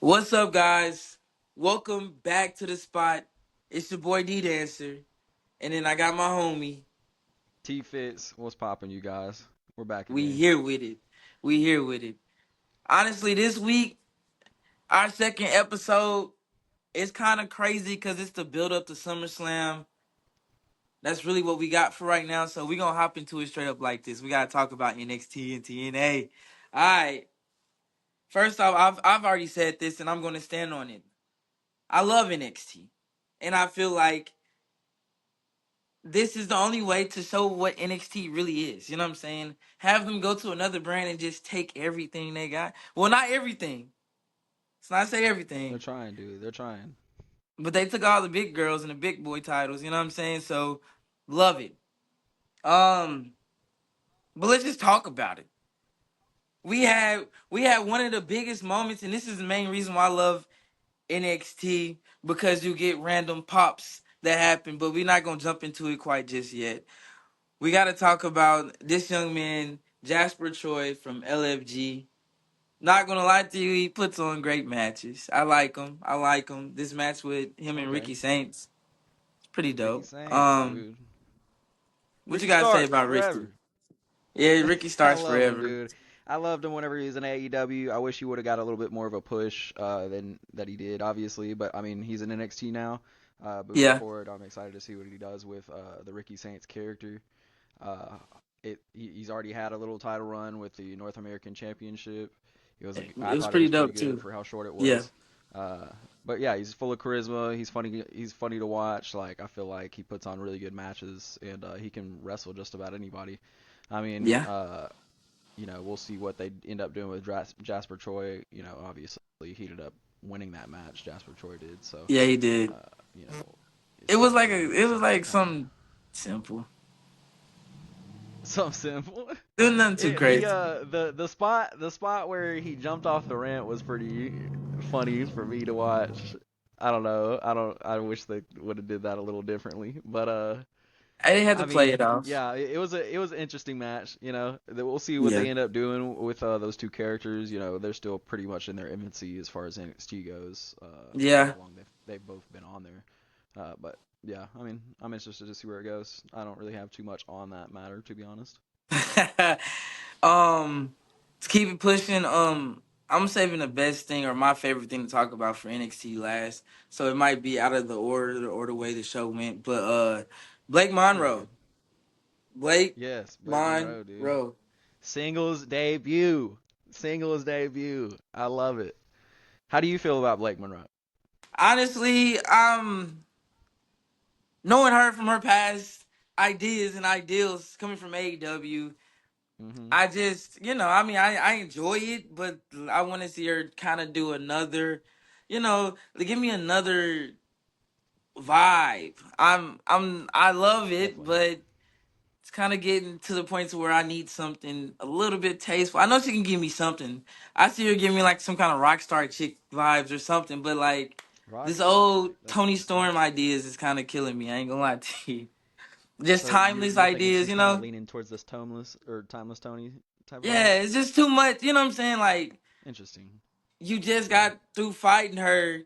What's up, guys? Welcome back to the spot. It's your boy D Dancer, and then I got my homie. T Fits, what's poppin', you guys? We're back We again. here with it. We here with it. Honestly, this week, our second episode, is kind of crazy because it's the build up to SummerSlam. That's really what we got for right now. So we're gonna hop into it straight up like this. We gotta talk about NXT and TNA. All right. First off, I've already said this, and I'm gonna stand on it. I love NXT, and I feel like this is the only way to show what NXT really is. You know what I'm saying? Have them go to another brand and just take everything they got. Well, not everything. Let's not say They're everything. trying, dude. They're trying. But they took all the big girls and the big boy titles. You know what I'm saying? So love it. Um, but let's just talk about it. We had one of the biggest moments, and this is the main reason why I love NXT because you get random pops that happen. But we're not gonna jump into it quite just yet. We got to talk about this young man, Jasper Troy from LFG. Not gonna lie to you, he puts on great matches. I like him. I like him. This match with him and Okay. Ricky Saints, it's pretty Ricky dope. Saints, dude. What you Ricky gotta say Starks, about Ricky? forever. Yeah, Ricky I starts love him, forever. dude. I loved him whenever he was in AEW. I wish he would have got a little bit more of a push than that he did, obviously. But I mean, he's in NXT now. Moving Yeah, forward, I'm excited to see what he does with the Ricky Saints character. Uh, he's already had a little title run with the North American Championship. I it was thought it pretty was pretty dope good too. for how short it Yeah, was. Uh, but yeah, he's full of charisma. He's funny. He's funny to watch. Like I feel like he puts on really good matches, and he can wrestle just about anybody. I mean, yeah, we'll see what they end up doing with Jasper Troy. Obviously he ended up winning that match. Jasper Troy did. So, yeah, he did. uh, you know, it's like It was something like kind of something simple. something simple. It was nothing too crazy. The spot where he jumped off the ramp was pretty funny for me to watch. I don't know. I wish they would have did that a little differently. But I didn't have to I play it mean, off. yeah, it was an interesting match. We'll see what Yeah, they end up doing with those two characters. They're still pretty much in their infancy as far as NXT goes. For yeah. how long they've both been on there. But yeah, I mean, I'm interested to see where it goes. I don't really have too much on that matter, to be honest. um, to keep it pushing, I'm saving the best thing or my favorite thing to talk about for NXT last. So it might be out of the order or the way the show went. But Blake You're Monroe. good. Blake Yes, Blake Monroe, dude. Monroe. Singles debut. Singles debut. I love it. How do you feel about Blake Monroe? Honestly, knowing her from her past ideas and ideals coming from AEW, Hmm. I just, I mean, I enjoy it, but I want to see her kind of do another, give me another vibe. I love it, Definitely. but it's kind of getting to the point to where I need something a little bit tasteful. I know she can give me something. I see her give me like some kind of rock star chick vibes or something, but like this Rockstar chick. old That's Tony interesting. Storm ideas is kind of killing me. I ain't gonna lie to you. Just So you're timeless you're thinking ideas, she's kind of leaning towards this timeless Tony type vibe? Yeah, it's just too much. You know what I'm saying? Like Interesting. you just Yeah. got through fighting her.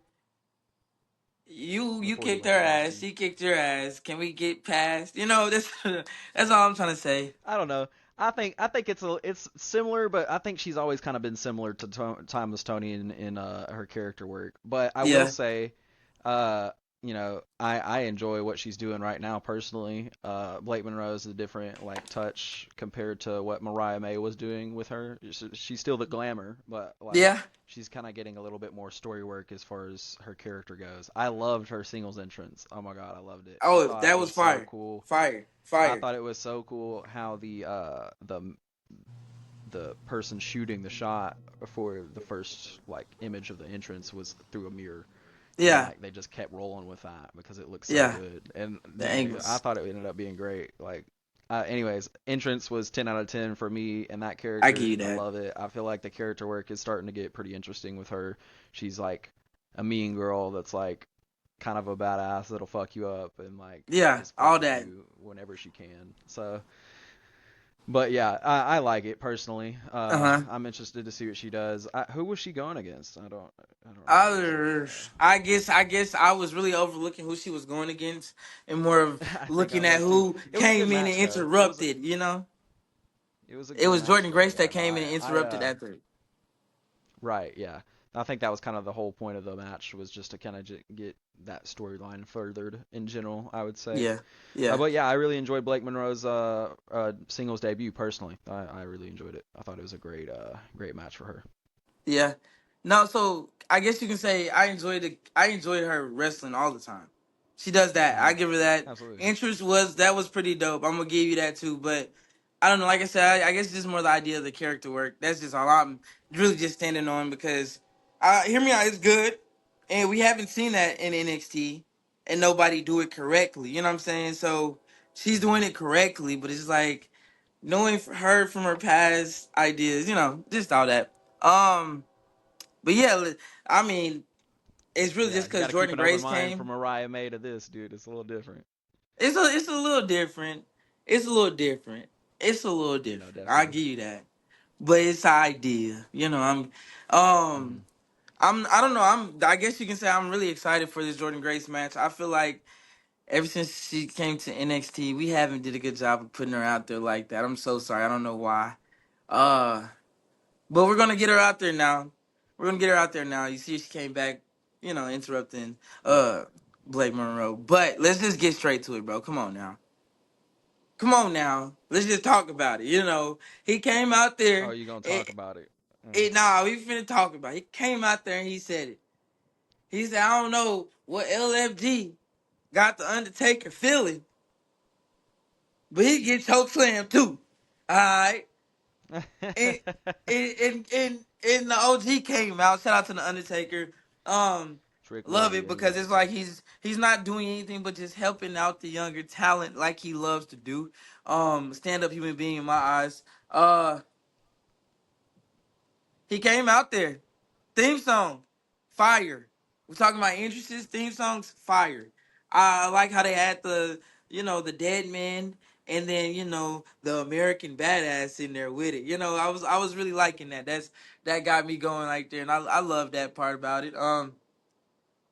You Before you kicked went her to ass. NXT. She kicked your ass. Can we get past? That's all I'm trying to say. I don't know. I think it's similar, but I think she's always kind of been similar to Timeless Tony in her character work. But I will Yeah, say, I enjoy what she's doing right now personally. Blake Monroe is a different like touch compared to what Mariah May was doing with her. She's still the glamour, but like yeah. she's kind of getting a little bit more story work as far as her character goes. I loved her singles entrance. Oh my god, I loved it. I Oh, thought that it was was so fire, cool. fire, I fire. thought it was so cool how the person shooting the shot for the first like image of the entrance was through a mirror, and Yeah, like they just kept rolling with that because it looked so yeah. good. And The dude, I angles. thought it ended up being great. Like, anyways, entrance was 10 out of 10 for me, and that I give character, you I that. love it. I feel like the character work is starting to get pretty interesting with her. She's like a mean girl that's like kind of a badass that'll fuck you up and like Yeah, just fuck all with that. you whenever she can. So But yeah, I like it personally. Uh-huh. I'm interested to see what she does. Who was she going against? I don't remember seeing. I guess I was really overlooking who she was going against and more of I think I looking at was too. who It was a good came in and match though. It was a interrupted, you know? it was a It good was match Jordan though. Grace that Yeah, no, came in and interrupted after. right, yeah. I think that was kind of the whole point of the match was just to kind of get that storyline furthered in general, I would say. Yeah. Yeah. But yeah, I really enjoyed Blake Monroe's singles debut personally. I really enjoyed it. I thought it was a great match for her. Yeah. No, so I guess you can say I enjoyed her wrestling all the time. She does that. I Hmm. give her that. Absolutely. Interest was pretty dope. I'm gonna give you that too. But I don't know, like I said, I guess it's just more the idea of the character work. That's just all I'm really just standing on because hear me out, it's good. And we haven't seen that in NXT and nobody do it correctly. You know what I'm saying? So she's Hmm. doing it correctly, but it's like knowing her from her past ideas, just all that. But yeah, I mean, it's really Yeah, just you because got to keep Jordan an open Grace mind from came. Mariah May to this, dude. It's a little different. It's a little different. It's a little different. It's a little No, different. I definitely. give you that. But it's an idea. Hmm. Um, I don't know. I guess you can say I'm really excited for this Jordan Grace match. I feel like ever since she came to NXT, we haven't did a good job of putting her out there like that. I'm so sorry. I don't know why. Uh, But we're gonna get her out there now. We're gonna get her out there now. You see, she came back, interrupting Blake Monroe. But let's just get straight to it, bro. Come on now. Come on now. Let's just talk about it. He came out Oh, there. you gonna talk about it? Nah, we finna talk about it. He came out there and he said it. He said, I don't know what LFG got the Undertaker feeling, but he gets choke slam too. Alright. and and the OG came out. Shout out to the Undertaker. Um, Trick love Willie it and the because it's like Undertaker. he's not doing anything but just helping out the younger talent like he loves to do. Stand up human being in my eyes. He came out there. Theme song, fire. We're talking about interests. Theme songs, fire. I like how they had the dead man, and then the American badass in there with it. I was really liking that. That got me going like there, and I love that part about it.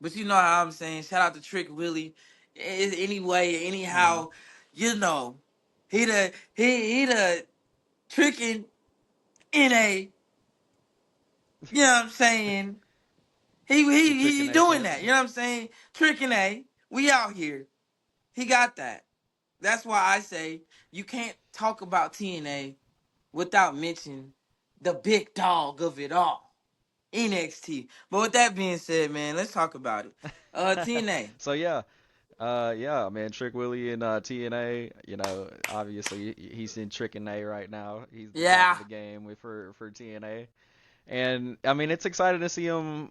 But you know how I'm saying. Shout out to Trick Willie. Anyway, Hmm. anyhow, you know, he the tricking in a. You know what I'm saying? He The he Trick he and A doing that. You champion. know what I'm saying? Tricking A. We out here. He got that. That's why I say you can't talk about TNA without mentioning the big dog of it all, NXT. But with that being said, man, let's talk about it. TNA. So yeah, yeah, man, Trick Willie and TNA. You know, obviously he's in Trick and A right now. He's the talk of Yeah. the game for TNA. And I mean, it's exciting to see him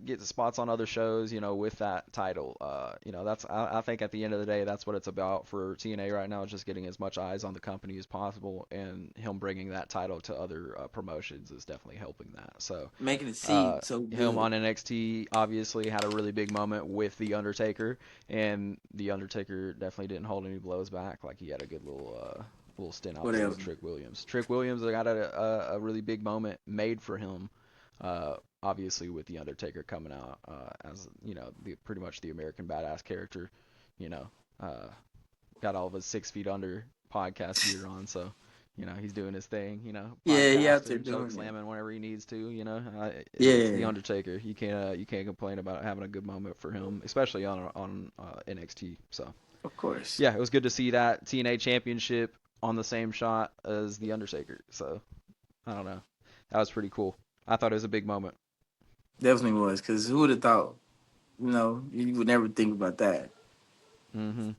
get spots on other shows, you know, with that title. You know, I think at the end of the day, that's what it's about for TNA right now, is just getting as much eyes on the company as possible, and him bringing that title to other promotions is definitely helping that. So, Making it uh, seem so him good. on NXT obviously had a really big moment with the Undertaker, and the Undertaker definitely didn't hold any blows back. Like he had a good little stint out there Whatever. with Trick Williams. Trick Williams got a really big moment made for him, obviously with the Undertaker coming out as you know pretty much the American badass character, you know, uh, got all of his 6 feet under podcast gear on, so you know he's doing his thing, you know, Yeah, he out there podcasting, choke doing it. slamming whenever he needs to, you know. It's the Yeah, Undertaker. You can't complain about having a good moment for him, especially on NXT. So of course. yeah, it was good to see that TNA Championship on the same shot as the Undertaker. So I don't know, that was pretty cool. I thought it was a big moment. Definitely was. Because who would have thought? You would never think about that. Hmm.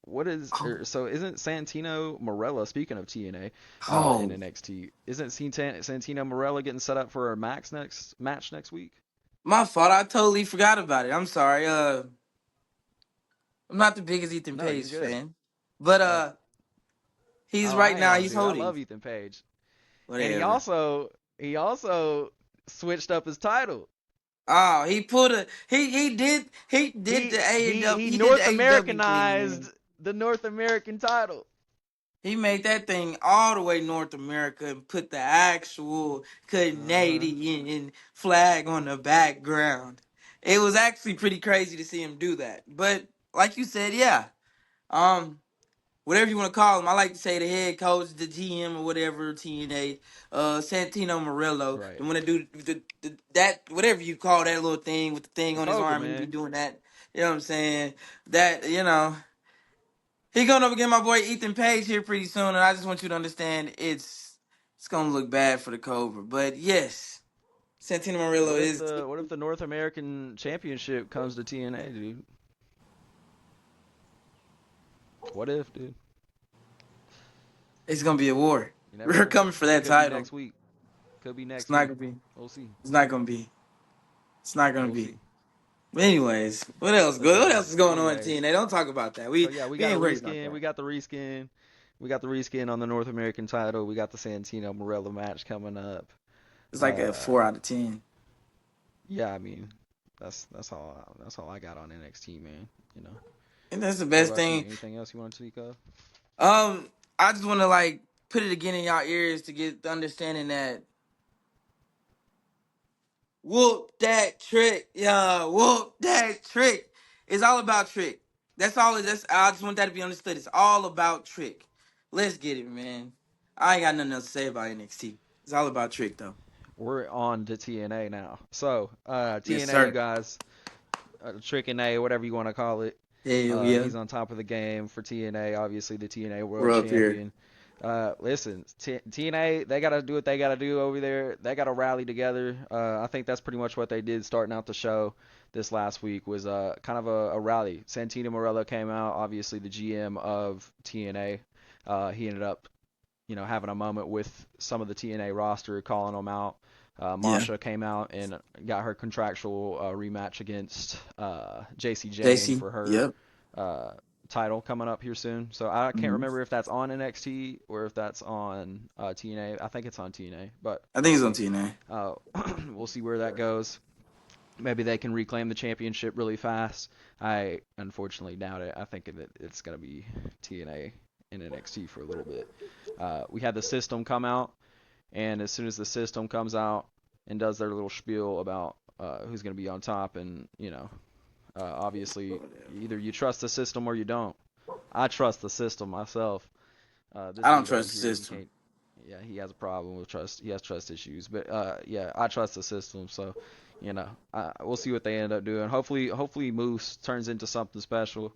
What is Oh, so isn't Santino Marella, speaking of TNA, in oh, NXT, isn't Santino Marella getting set up for a Max next match next week? my fault. I totally forgot about it. I'm sorry. I'm not the biggest Ethan No, you're Page good. fan, but Uh, he's oh, right I now. am, He's dude. I holding. love Ethan Page, and Whatever. he also switched up his title. Oh, he did the He AEW he he did the North AEW thing, man. Americanized the North American title. He made that thing all the way North America and put the actual Uh-huh. Canadian flag on the background. It was actually pretty crazy to see him do that. But like you said, yeah. Um, whatever you want to call him, I like to say the head coach, the GM or whatever, TNA, Santino Morello, Right. the one that do that whatever you call that little thing with the thing The on his poker, arm, he be man. doing that. You know what I'm saying? That he going up against my boy Ethan Page here pretty soon, and I just want you to understand it's gonna look bad for the Cobra. But yes, Santino Morello is What if the North American Championship comes to TNA, dude? What if, dude? it's gonna be a war. You never We're know. coming for that Could be title. next week. Could be It's next not week. gonna be. We'll see. It's not gonna be. It's not gonna We'll be. see. But anyways, what else good? Listen, What man. else is going on in Anyways, TNA? Don't talk about that. so We yeah, we we got a ain't worried about reskin. that. We got the reskin. We got the reskin on the North American title. We got the Santino Morella match coming up. It's like a Uh, 4 out of 10. yeah, I mean, that's all I got on NXT, man. You know. And that's the What best about you? thing. Anything else you want to speak of? I just want to like put it again in y'all ears to get the understanding that whoop that trick, yeah, whoop that trick. It's all about trick. That's all. That's I just want that to be understood. It's all about trick. Let's get it, man. I ain't got nothing else to say about NXT. It's all about trick, though. We're on to TNA now. So, Yes, TNA, you sir. guys, TRICKNA, whatever you want to call it. Hell yeah. He's on top of the game for TNA, obviously the TNA We're World up here. Champion. Listen, TNA, they got to do what they got to do over there. They got to rally together. I think that's pretty much what they did starting out the show this last week was kind of a rally. Santino Morello came out, obviously the GM of TNA. He ended up, having a moment with some of the TNA roster, calling them out. Yeah. Masha came out and got her contractual rematch against JC Jane JC. for her Yep. uh, title coming up here soon. So I can't Hmm. remember if that's on NXT or if that's on TNA. I think it's on TNA, but I we'll think it's on see. TNA. We'll see where that goes. Maybe they can reclaim the championship really fast. I unfortunately doubt it. I think that it's going to be TNA and NXT for a little bit. We had the system come out, and as soon as the system comes out and does their little spiel about who's going to be on top, and obviously either you trust the system or you don't. I trust the system myself. This I don't dude over trust the here, he system. can't. Yeah, he has a problem with trust. He has trust issues, but yeah, I trust the system. So, we'll see what they end up doing. Hopefully, Moose turns into something special.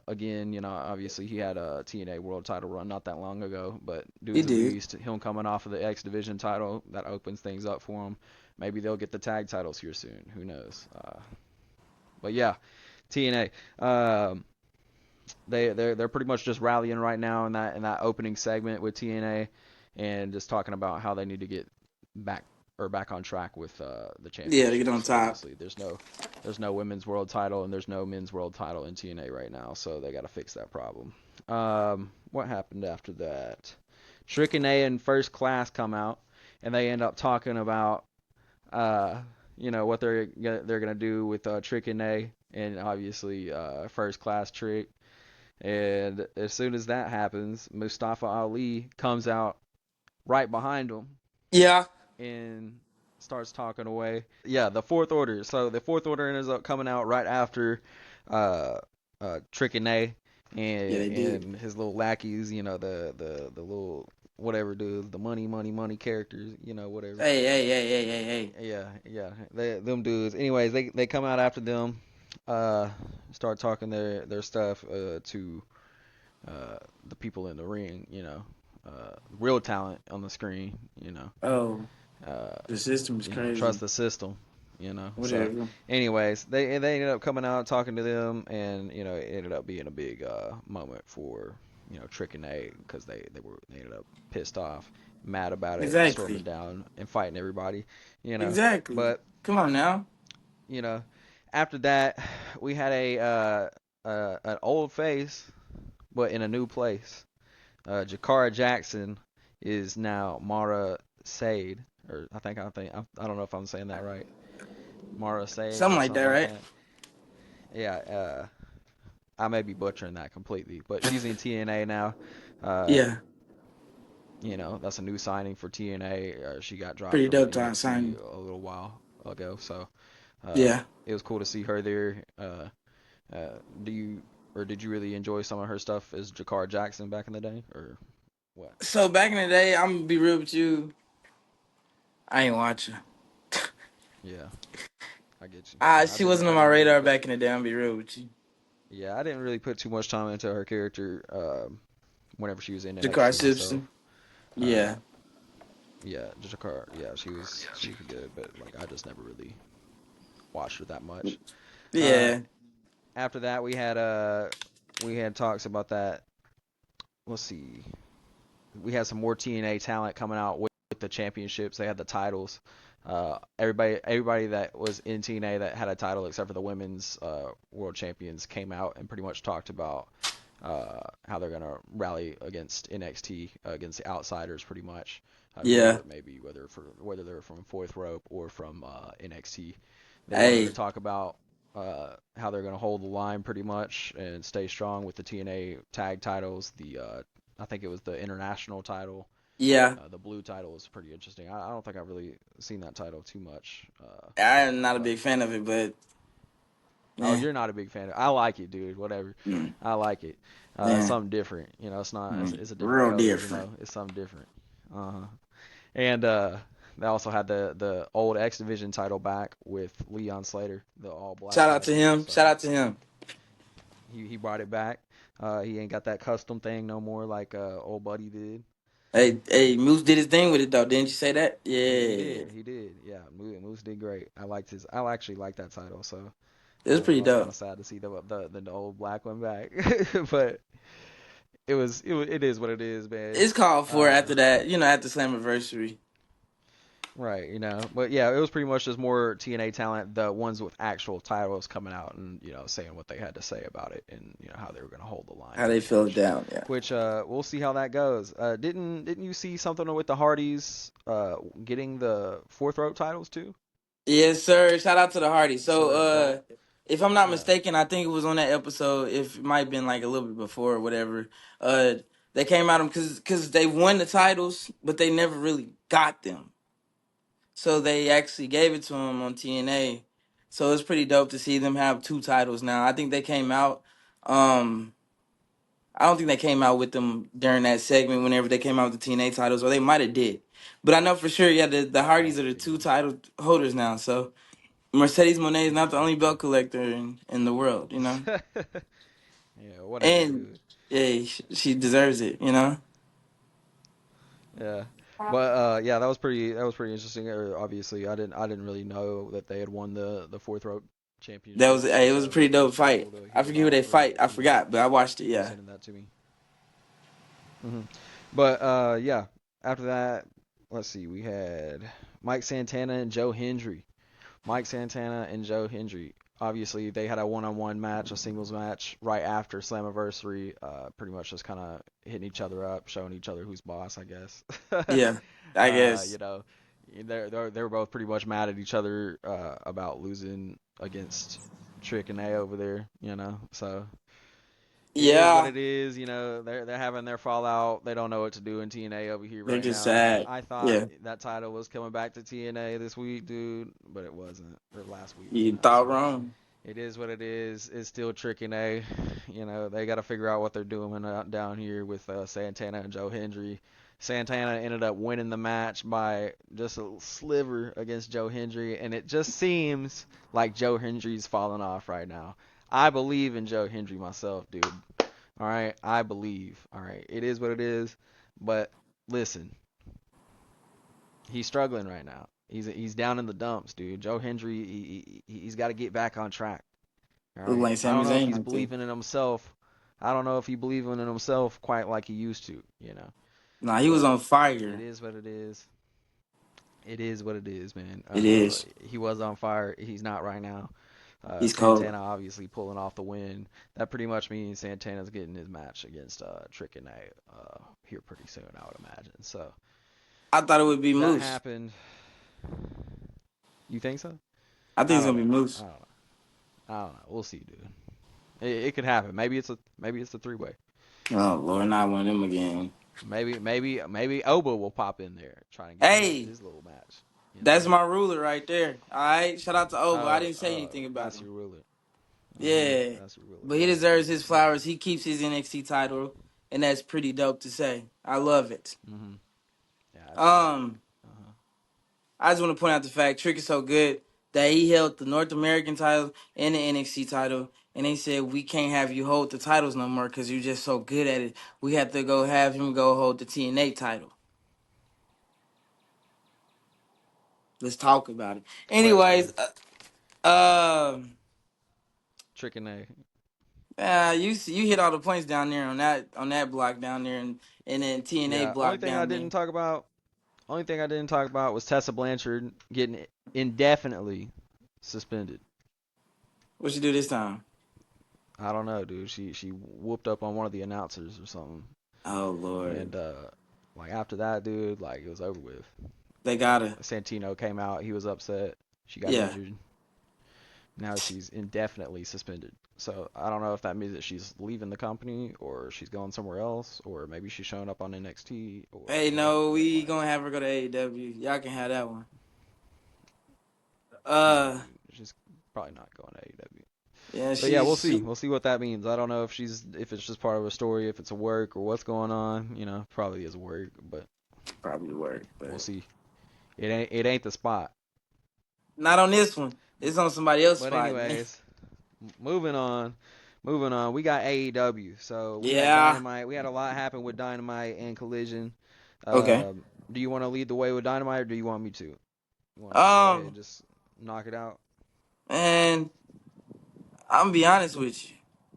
Again, obviously he had a TNA World Title run not that long ago, but He dude's a did. beast. Him coming off of the X Division title, that opens things up for him. Maybe they'll get the tag titles here soon. Who knows? But yeah, TNA. They're pretty much just rallying right now in that opening segment with TNA, and just talking about how they need to get back back on track with the Yeah, to get championship. on So top. obviously there's no women's world title and there's no men's world title in TNA right now, so they got to fix that problem. What happened after that? TRICKNA and First Class come out, and they end up talking about what they're gonna do with TRICKNA and obviously First Class Trick. And as soon as that happens, Mustafa Ali comes out right behind him Yeah. and starts talking away. Yeah, the Fourth Order. So the Fourth Order ends up coming out right after uh, Trick and A Yeah, they did. and his little lackeys. The little whatever dudes, the money characters. Whatever. Hey, hey, hey, hey, hey, hey. Yeah. Them dudes. Anyways, they come out after them. Uh, Start talking their stuff to the people in the ring, real talent on the screen, Oh, uh, the system is trust crazy. the system, So, Whatever. anyways, they ended up coming out talking to them, and it ended up being a big moment for Trick and A because they ended up pissed off, mad about it, storming Exactly. down and fighting everybody, Exactly. but Come on now. you know, after that we had an old face but in a new place. Jakara Jackson is now Mara Sade, or I don't know if I'm saying that right. Mara Sage Something or like that, something like right? that. Yeah. I may be butchering that completely, but she's in TNA now. Uh, Yeah, that's a new signing for TNA. She got dropped pretty from dope time NXT signing. a little while ago, so Yeah. it was cool to see her there. Do you or did you really enjoy some of her stuff as Jakar Jackson back in the day, or what? So back in the day, I'm gonna be real with you. I ain't watching. Yeah, I get you. I She didn't wasn't I on my didn't really radar put back in the day. I'm gonna be real with you. yeah I didn't really put too much time into her character whenever she was in Jakar NXT myself. Simpson. Uh, Yeah. yeah, Jakar, yeah, she was good, but like I just never really watched her that much. Uh, Yeah. After that we had talks about that. Let's see. We had some more TNA talent coming out with the championships. They had the titles. Everybody that was in TNA that had a title, except for the women's world champions, came out and pretty much talked about how they're gonna rally against NXT, against the outsiders, pretty much, whoever Yeah. it may be, whether they're from Fourth Rope or from NXT. They wanted to Hey. talk about how they're gonna hold the line pretty much and stay strong with the TNA tag titles, I think it was the international title. Yeah. The blue title was pretty interesting. I don't think I've really seen that title too much. I'm not a But big fan of it, but oh, yeah. you're not a big fan. I like it, dude. Whatever. Mm, I like it. It's yeah. something different. It's not. It's a different Real color. different. It's something different. Uh-huh. And they also had the old X Division title back with Leon Slater, the all black Shout out to guy. him. Shout So out to him. he brought it back. He ain't got that custom thing no more like old buddy did. Hey, Moose did his thing with it though. Didn't you say that? He Yeah. did. He did. Yeah, Moose did great. I liked his. I actually liked that title. So It was I pretty was kind dope. of sad to see the old black one back. But it is what it is, man. It's called for after that, after Slammiversary. Right. But yeah, it was pretty much just more TNA talent, the ones with actual titles coming out and saying what they had to say about it and how they were going to hold the line How they pretty feel it much. down, yeah. Which we'll see how that goes. Didn't you see something with the Hardys getting the fourth rope titles too? Yes, sir. Shout out to the Hardy. Yes, So, sir. if I'm not Yeah. mistaken, I think it was on that episode. If it might have been like a little bit before or whatever. Uh, they came out because they won the titles, but they never really got them. So they actually gave it to them on TNA. So it's pretty dope to see them have two titles now. I think they came out. Um, I don't think they came out with them during that segment whenever they came out with the TNA titles, or they might have did. But I know for sure, yeah, the Hardys are the two Maybe. title holders now. So Mercedes Monet is not the only belt collector in the world. Yeah, whatever, And dude. yeah, she deserves it. Yeah. But yeah, that was pretty interesting. Obviously, I didn't really know that they had won the fourth rope That was championships, hey, it was a so pretty it was dope pretty fight. cool to I hear forget who about they for fight. I forgot, but I watched it. you Yeah, sending that to me. But yeah, after that, let's see, we had Mike Santana and Joe Hendry. Mike Santana and Joe Hendry. Obviously, they had a one-on-one match, a singles match, right after Slammiversary. Pretty much just kind of hitting each other up, showing each other who's boss, I guess. yeah. I uh, guess you know, they were both pretty much mad at each other about losing against TRICKNA over there. So it is what yeah. it is. They're having their fallout. They don't know what to do in TNA over here They're right just now. sad. I thought Yeah, that title was coming back to TNA this week, dude, but it wasn't. Or last week you rather. thought So wrong. it is what it is. It's still TRICKNA. They got to figure out what they're doing down here with Santana and Joe Hendry. Santana ended up winning the match by just a sliver against Joe Hendry, and it just seems like Joe Hendry's falling off right now. I believe in Joe Hendry myself, dude. All right, I believe. All right, it is what it is. But listen, he's struggling right now. He's down in the dumps, dude. Joe Hendry, he's got to get back on track. All Look right, like I Sami don't know if Zayn he's right there. believing in himself. I don't know if he believing in himself quite like he used to. Nah, he was But on it fire. is what it is. It is what it is, man. It is. He was on fire. He's not right now. He's cold. Santana obviously pulling off the win. That pretty much means Santana's getting his match against TRICKNA here pretty soon, I would imagine. So I thought it would be that Moose. happened. You think so? I think I it's don't gonna be know. I Moose. don't know. I don't know. We'll see, dude. It could happen. Maybe it's a three-way. Oh Lord, not one of them again. Maybe Oba will pop in there trying to get Hey, his little match. You that's know. my ruler right there. All right, shout out to Oba. I Oh, didn't say anything about that's him. your ruler. Yeah, That's your ruler. but he Gotcha. deserves his Yeah. flowers. He keeps his NXT title, and that's pretty dope to say. I love it. Mhm. Yeah, absolutely. Um, Uh huh. I just want to point out the fact Trick is so good that he held the North American title and the NXT title, and they said we can't have you hold the titles no more because you're just so good at it. We have to go have him go hold the TNA title. Let's talk about it. Where Anyways, TRICKNA. you hit all the points down there on that block down there and then TNA Yeah. Only block thing I down didn't there. talk about. Only thing I didn't talk about was Tessa Blanchard getting indefinitely suspended. What you do this time? I don't know, dude. She whooped up on one of the announcers or something, Oh Lord, and like after that, dude, like it was over with. they gotta Santino came out. He was upset. She got yeah. injured. Now she's indefinitely suspended. So I don't know if that means that she's leaving the company or she's going somewhere else or maybe she's showing up on NXT or Hey, what. no, But we like, gonna have her go to AEW. Y'all can have that one. yeah, Uh, dude, she's probably not going to AEW. yeah, But yeah, we'll see. she We'll see what that means. I don't know if it's just part of a story, if it's a work or what's going on. You know, probably is a work, but probably work, we'll but see. It ain't the spot. not on this one. It's on somebody else's But spot, man. anyways, moving on. Moving on. We got AEW. So we had Yeah. Dynamite. We had a lot happen with Dynamite and Collision. Okay. Do you want to lead the way with Dynamite or do you want me to? You want to just go ahead and Um, just knock it out? and I'm gonna be honest with you.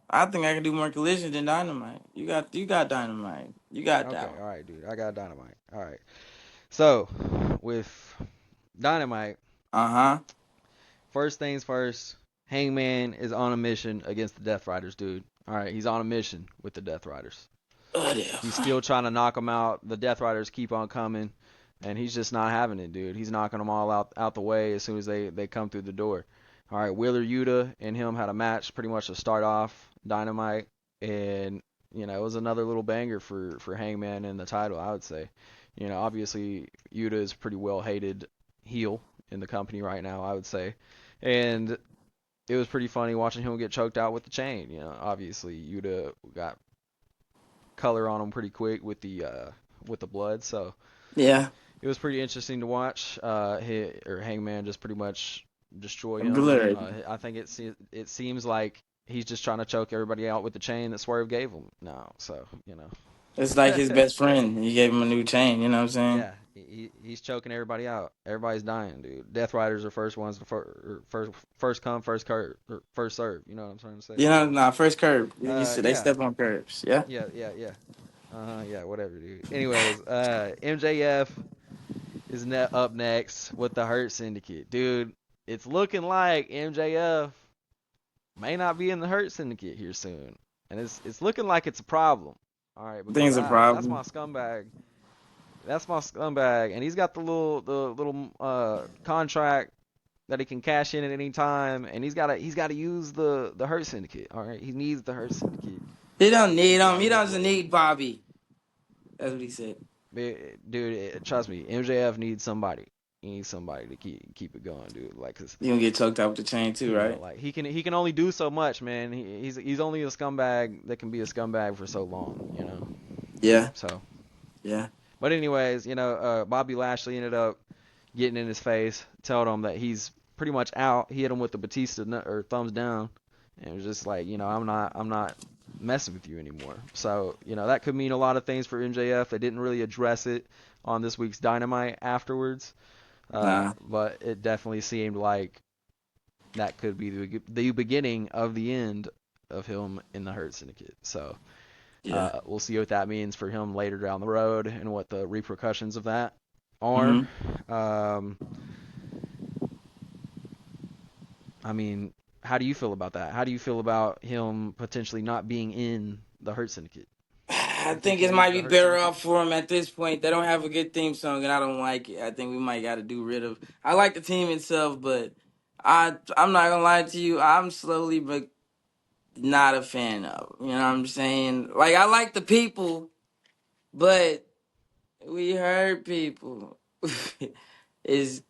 I think I can do more collision than dynamite. You got dynamite. You got that Okay. one. All right, dude. I got Dynamite. All right. So with Dynamite, Uh huh. first things first, Hangman is on a mission against the Death Riders, dude. All right. He's on a mission with the Death Riders. He's Whatever. still trying to knock them out. The Death Riders keep on coming, and he's just not having it, dude. He's knocking them all out the way as soon as they come through the door. All right, Wheeler Yuta and him had a match pretty much to start off Dynamite, and it was another little banger for Hangman in the title, I would say. Obviously Yuta is pretty well hated heel in the company right now, I would say, and it was pretty funny watching him get choked out with the chain. Obviously Yuta got color on him pretty quick with the blood. So Yeah. it was pretty interesting to watch. Hangman just pretty much destroy him. Obliterated. I think it seems like he's just trying to choke everybody out with the chain that Swerve gave him now. So It's like his best friend. He gave him a new chain. You know what I'm saying? yeah, he's choking everybody out. Everybody's dying, dude. Death Riders are first ones to first come, first curve, or first serve. You know what I'm trying to say? You know, nah. First curb. You said they Yeah, step on curbs. Yeah. yeah. Yeah, whatever, dude. Anyways, MJF is up next with the Hurt Syndicate. Dude, it's looking like MJF may not be in the Hurt Syndicate here soon. And it's looking like it's a problem. All right, because Things a that's problem. my scumbag. That's my scumbag, and he's got the little contract that he can cash in at any time, and he's got to use the Hurt Syndicate. All right, he needs the Hurt Syndicate He don't to need keep it him. on He his doesn't way. need Bobby. That's what he said. Dude, trust me, MJF needs somebody. He needs somebody to keep it going, dude. Like, 'cause You gonna get choked out with the chain too, right? like he can only do so much, man. He's only a scumbag that can be a scumbag for so long. Yeah. So, Yeah. but anyways, Bobby Lashley ended up getting in his face, telling him that he's pretty much out. He hit him with the Batista or thumbs down, and it was just like, I'm not messing with you anymore. So, that could mean a lot of things for MJF. They didn't really address it on this week's Dynamite afterwards, Nah. but it definitely seemed like that could be the beginning of the end of him in the Hurt Syndicate. So, Yeah. we'll see what that means for him later down the road and what the repercussions of that are. Mm-hmm. Um, I mean, how do you feel about that? How do you feel about him potentially not being in the Hurt Syndicate? Do I you think think he it might needs the be Hurt better Syndicate? off for him at this point. They don't have a good theme song, and I don't like it. I think we might got to do rid of. I like the team itself, but I'm not gonna lie to you. I'm slowly but not a fan of. You know what I'm saying? Like I like the people, but we hurt people. is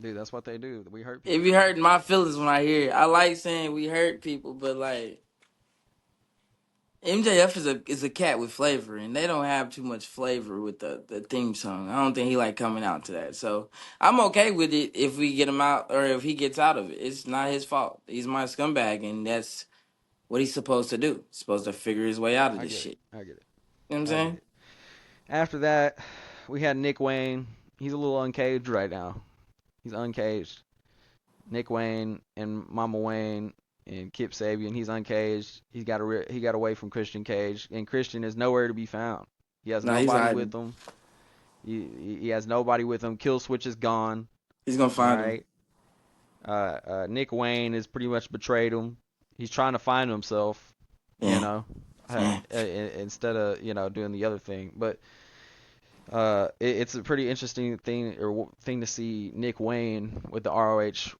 Dude, that's what they do. We hurt It people, be bro. hurting my feelings when I hear it. I like saying we hurt people, but like MJF is a cat with flavor, and they don't have too much flavor with the theme song. I don't think he like coming out to that. So I'm okay with it if we get him out or if he gets out of it. It's not his fault. He's my scumbag, and that's what he's supposed to do. He's supposed to figure his way out of I this get it. shit. I get it. You know what I'm I get saying? it. After that, we had Nick Wayne. He's a little uncaged right now. He's uncaged. Nick Wayne and Mama Wayne and Kip Sabian. He's uncaged. He got away from Christian Cage, and Christian is nowhere to be found. He has No, he's nobody with hiding. him. He has nobody with him. Kill Switch is gone. He's gonna All find him. right. Nick Wayne has pretty much betrayed him. He's trying to find himself, you Yeah. know, Yeah. instead of doing the other thing. But it's a pretty interesting thing to see Nick Wayne with the ROH.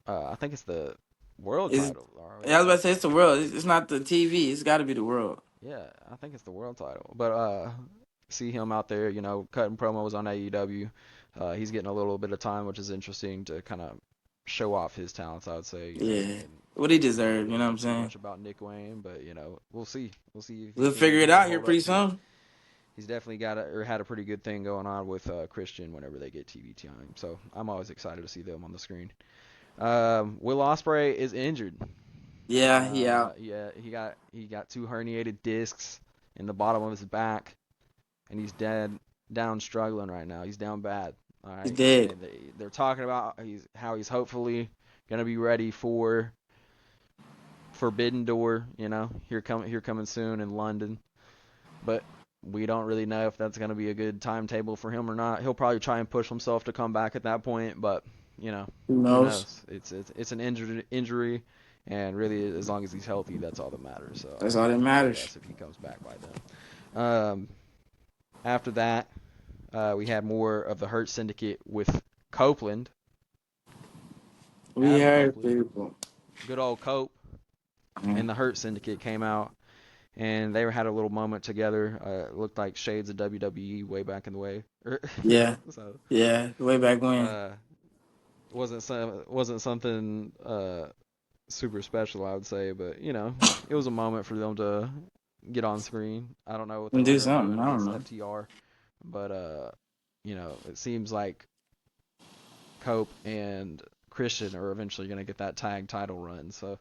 I think it's the world Is title, the ROH Yeah, I was about to title. say it's the world. It's not the TV. It's got to be the world. Yeah, I think it's the world title. But see him out there, cutting promos on AEW. He's getting a little bit of time, which is interesting to kind of show off his talents, I would say, Yeah. and What he we don't deserved. You really know what know I'm too saying? much about Nick Wayne, but we'll see. We'll see if We'll figure it he can out here hold up pretty to. soon. He's definitely got or had a pretty good thing going on with Christian whenever they get TV time. So I'm always excited to see them on the screen. Will Ospreay is injured. Yeah, he out. Yeah, he got two herniated discs in the bottom of his back, and he's down struggling right now. He's down bad. All He's right, dead. and they're talking about how he's hopefully gonna be ready for Forbidden Door. Here coming soon in London, but we don't really know if that's gonna be a good timetable for him or not. He'll probably try and push himself to come back at that point, but Who who knows? knows? It's an injury, and really, as long as he's healthy, that's all that matters. So That's I all that couldn't care matters. less if he comes back by then. After that, we had more of the Hurt Syndicate with Copeland, We Adam heard Copeland, people. good old Cope, and Mm. the Hurt Syndicate came out, and they had a little moment together. It looked like shades of WWE way back in the way. Yeah, So yeah. Way back when. uh, wasn't something super special, I would say, but it was a moment for them to get on screen. I don't know what they're And do planning on something. doing I don't against know. FTR, but it seems like Cope and Christian are eventually going to get that tag title run. So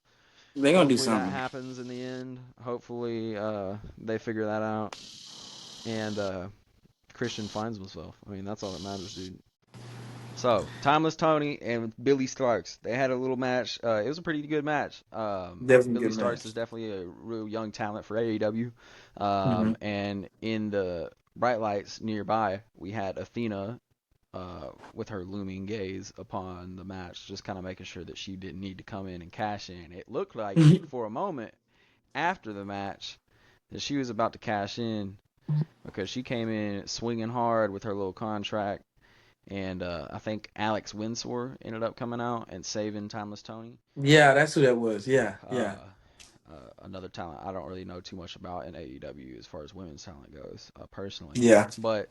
They gonna do hopefully that something. happens in the end. Hopefully they figure that out and Christian finds himself. I mean, that's all that matters, dude. So, Timeless Tony and Billy Starks, they had a little match. It was a pretty good match. Definitely Billy good Starks match. is definitely a real young talent for AEW. Hmm. And in the bright lights nearby, we had Athena with her looming gaze upon the match, just kind of making sure that she didn't need to come in and cash in. It looked like, for a moment after the match, that she was about to cash in because she came in swinging hard with her little contract and I think Alex Winsor ended up coming out and saving Timeless Tony. Yeah, that's who that was. Yeah, yeah, Uh, Another talent I don't really know too much about in AEW as far as women's talent goes, personally. yeah. But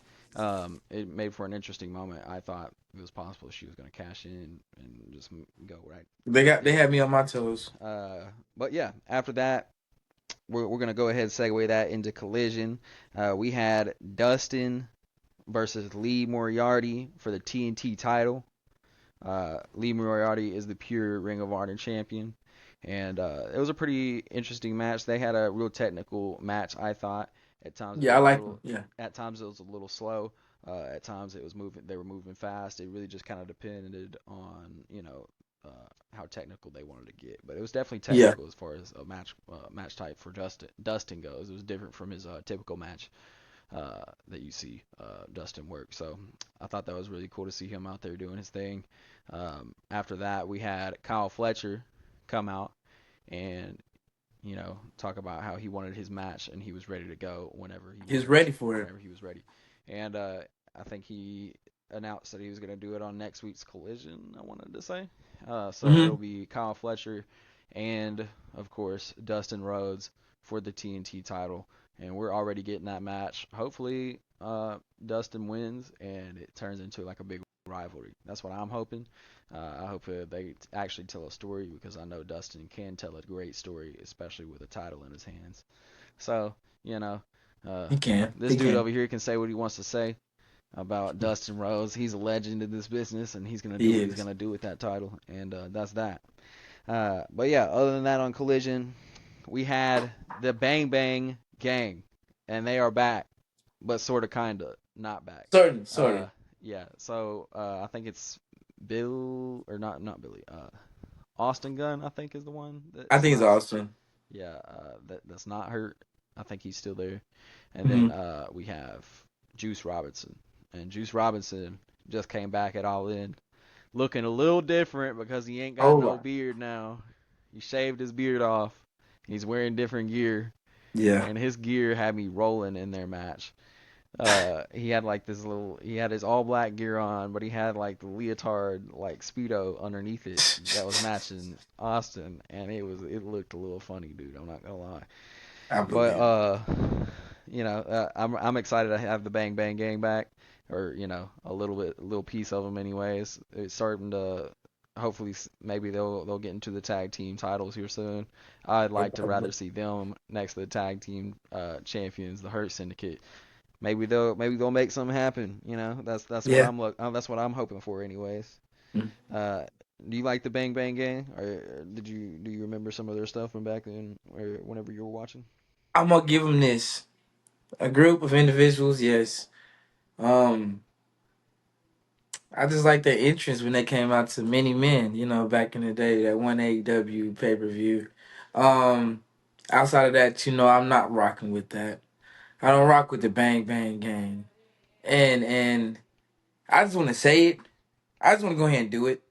it made for an interesting moment. I thought it was possible she was going to cash in and just go right They there. had me on my toes. But yeah, after that, we're going to go ahead and segue that into Collision. We had Dustin versus Lee Moriarty for the TNT title. Lee Moriarty is the pure Ring of Honor champion, and it was a pretty interesting match. They had a real technical match, I thought. At times it Yeah, I was a like them. little, Yeah, at times it was a little slow. At times it was moving. They were moving fast. It really just kind of depended on how technical they wanted to get. But it was definitely yeah, technical as far as a match type for Dustin goes. It was different from his typical match that you see Dustin work. So I thought that was really cool to see him out there doing his thing. After that, we had Kyle Fletcher come out and talk about how he wanted his match and he was ready to go he's ready for it. whenever he was ready. And I think he announced that he was going to do it on next week's Collision. I wanted to say. So Hmm. it'll be Kyle Fletcher and of course Dustin Rhodes for the TNT title. And we're already getting that match. Hopefully, Dustin wins and it turns into like a big rivalry. That's what I'm hoping. I hope they actually tell a story because I know Dustin can tell a great story, especially with a title in his hands. So, you know, uh, He can. this He dude can. over here can say what he wants to say about Dustin Rhodes. He's a legend in this business, and he's gonna do He what he's is. gonna do with that title, and that's that. But yeah, other than that, on Collision, we had the Bang Bang Gang, and they are back, but sort of, kind of not back. Certain, sort Uh, of. yeah. So I think it's Bill or not Billy. Austin Gunn, I think, is the one I that's think it's not. awesome. Yeah, that's not hurt. I think he's still there. And then Hmm. we have Juice Robinson, and Juice Robinson just came back at All In, looking a little different because he ain't got Whole no lot. beard now. He shaved his beard off. He's wearing different gear, Yeah. and his gear had me rolling in their match. He had like he had his all black gear on, but he had like the leotard, like Speedo underneath it that was matching Austin, and it looked a little funny, dude. I'm not gonna lie. I But believe I'm excited to have the Bang Bang Gang back, or a little piece of them anyways. It's starting to hopefully maybe they'll get into the tag team titles here soon. I'd like to rather it. see them next to the tag team champions, the Hurt Syndicate. Maybe they'll make something happen. That's what Yeah. that's what I'm hoping for anyways. Mm. Uh, do you like the Bang Bang Gang, or do you remember some of their stuff from back then, or whenever you were watching? I'm gonna give him this. A group of individuals, yes. Um, I just like their entrance when they came out to Many Men, back in the day, that one AEW pay per view. Um, Outside of that, I'm not rocking with that. I don't rock with the Bang Bang Gang. And I just want to say it. I just want to go ahead and do it.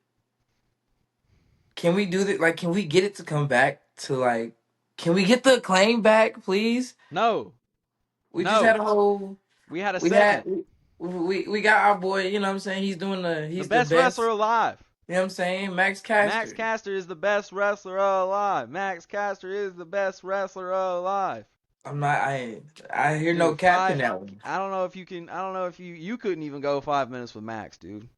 Can we do that? Like, can we get it to come back to like? Can we get the acclaim back, please? No, We just had no. a whole. We had a We had segment. we got our boy. You know what I'm saying? The He's the best wrestler best. alive. You know what I'm saying? Max Max Caster. Caster is the best wrestler alive. Max Caster is the best wrestler alive. I'm not. I hear no Dude, cap in that one. I don't know if you can. I don't know if you couldn't even go 5 minutes with Max, dude.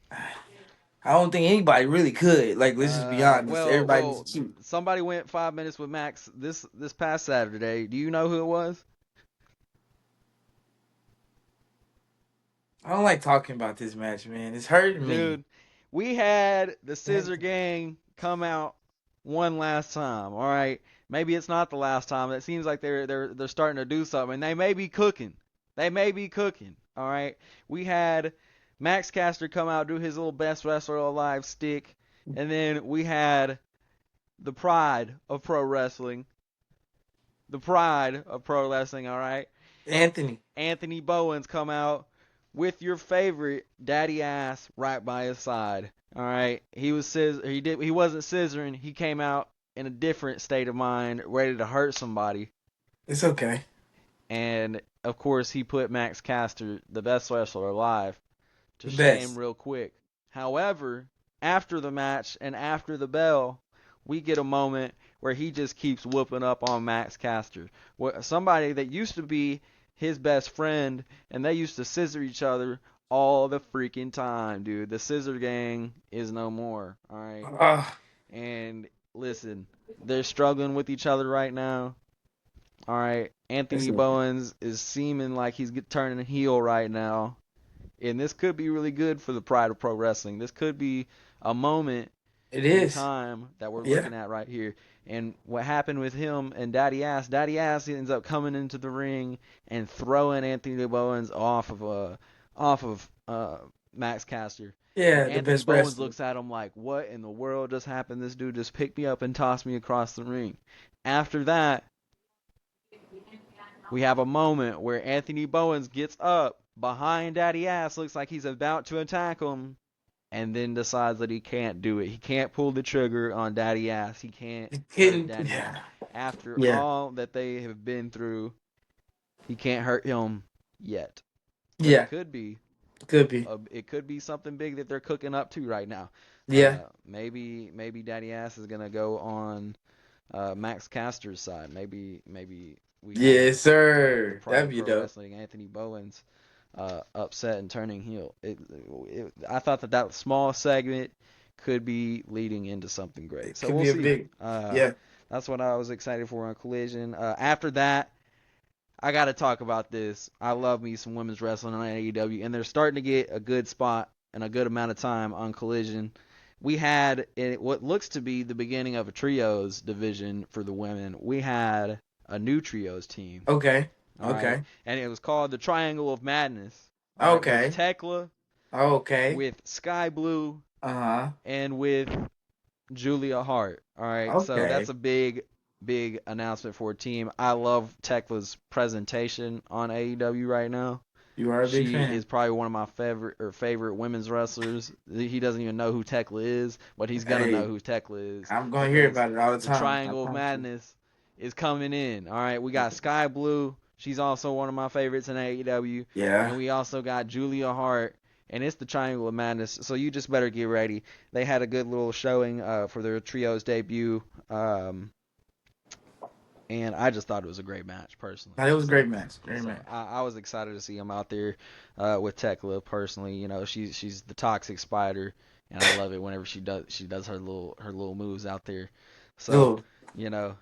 I don't think anybody really could. Like, let's just be honest. Everybody was Well, cute. somebody went 5 minutes with Max this past Saturday. Do you know who it was? I don't like talking about this match, man. It's hurting me. Dude, we had the Scissor Gang come out one last time. All right, maybe it's not the last time. It seems like they're starting to do something. And they may be cooking. They may be cooking. All right, we had Max Caster come out, do his little best wrestler alive stick, and then we had the pride of pro wrestling. The pride of pro wrestling. All right, Anthony. Anthony Bowens come out with your favorite daddy ass right by his side. All right, he wasn't scissoring. He came out in a different state of mind, ready to hurt somebody. It's okay. And of course, he put Max Caster, the best wrestler alive, to The shame best. real quick. However, after the match and after the bell, we get a moment where he just keeps whooping up on Max Caster. Somebody that used to be his best friend, and they used to scissor each other all the freaking time, dude. The Scissor Gang is no more, all right? Ah, And listen, they're struggling with each other right now. All right, it's Anthony okay. Bowens is seeming like he's turning heel right now, and this could be really good for the pride of pro wrestling. This could be a moment It in is. time that we're Yeah. looking at right here. And what happened with him and Daddy Ass ends up coming into the ring and throwing Anthony Bowens off of Max Caster. And Yeah, the Anthony best Bowens wrestler. looks at him like, "What in the world just happened? This dude just picked me up and tossed me across the ring." After that, we have a moment where Anthony Bowens gets up behind Daddy Ass, looks like he's about to attack him, and then decides that he can't do it. He can't pull the trigger on Daddy Ass. He can't He hurt couldn't. Daddy Ass. Yeah. After Yeah. all that they have been through, he can't hurt him yet. But it Yeah. could be. Could be. It could be something big that they're cooking up to right now. Yeah. Maybe Daddy Ass is gonna go on Max Caster's side. Maybe we have Yes, the sir. Pride That'd of be Pro dope. Wrestling Anthony Bowens upset and turning heel. I thought that small segment could be leading into something great. It So could we'll be a see. big. Yeah. That's what I was excited for on Collision. After that, I got to talk about this. I love me some women's wrestling on AEW, and they're starting to get a good spot and a good amount of time on Collision. We had what looks to be the beginning of a trios division for the women. We had a new trios team. Okay. All right. Okay. And it was called the Triangle of Madness. All right. With Okay. Tekla, Okay. with Sky Blue, Uh-huh. and with Julia Hart. All right. So that's Okay. a big announcement for a team. I love Tekla's presentation on AEW right now. You are a big She fan. is probably one of my favorite women's wrestlers. He doesn't even know who Tekla is, but he's gonna know Hey, who Tekla is I'm gonna hear because about it all the the time. I Triangle of promise you. Madness is coming in. All right, we got Sky Blue. She's also one of my favorites in AEW, and Yeah. we also got Julia Hart, and it's the Triangle of Madness. So you just better get ready. They had a good little showing for their trios debut. And I just thought it was a great match personally. It was a So, great match. Great so match. I was excited to see him out there with Tekla personally. You know, she's the toxic spider, and I love it whenever she does her little moves out there. So, Dude. you know,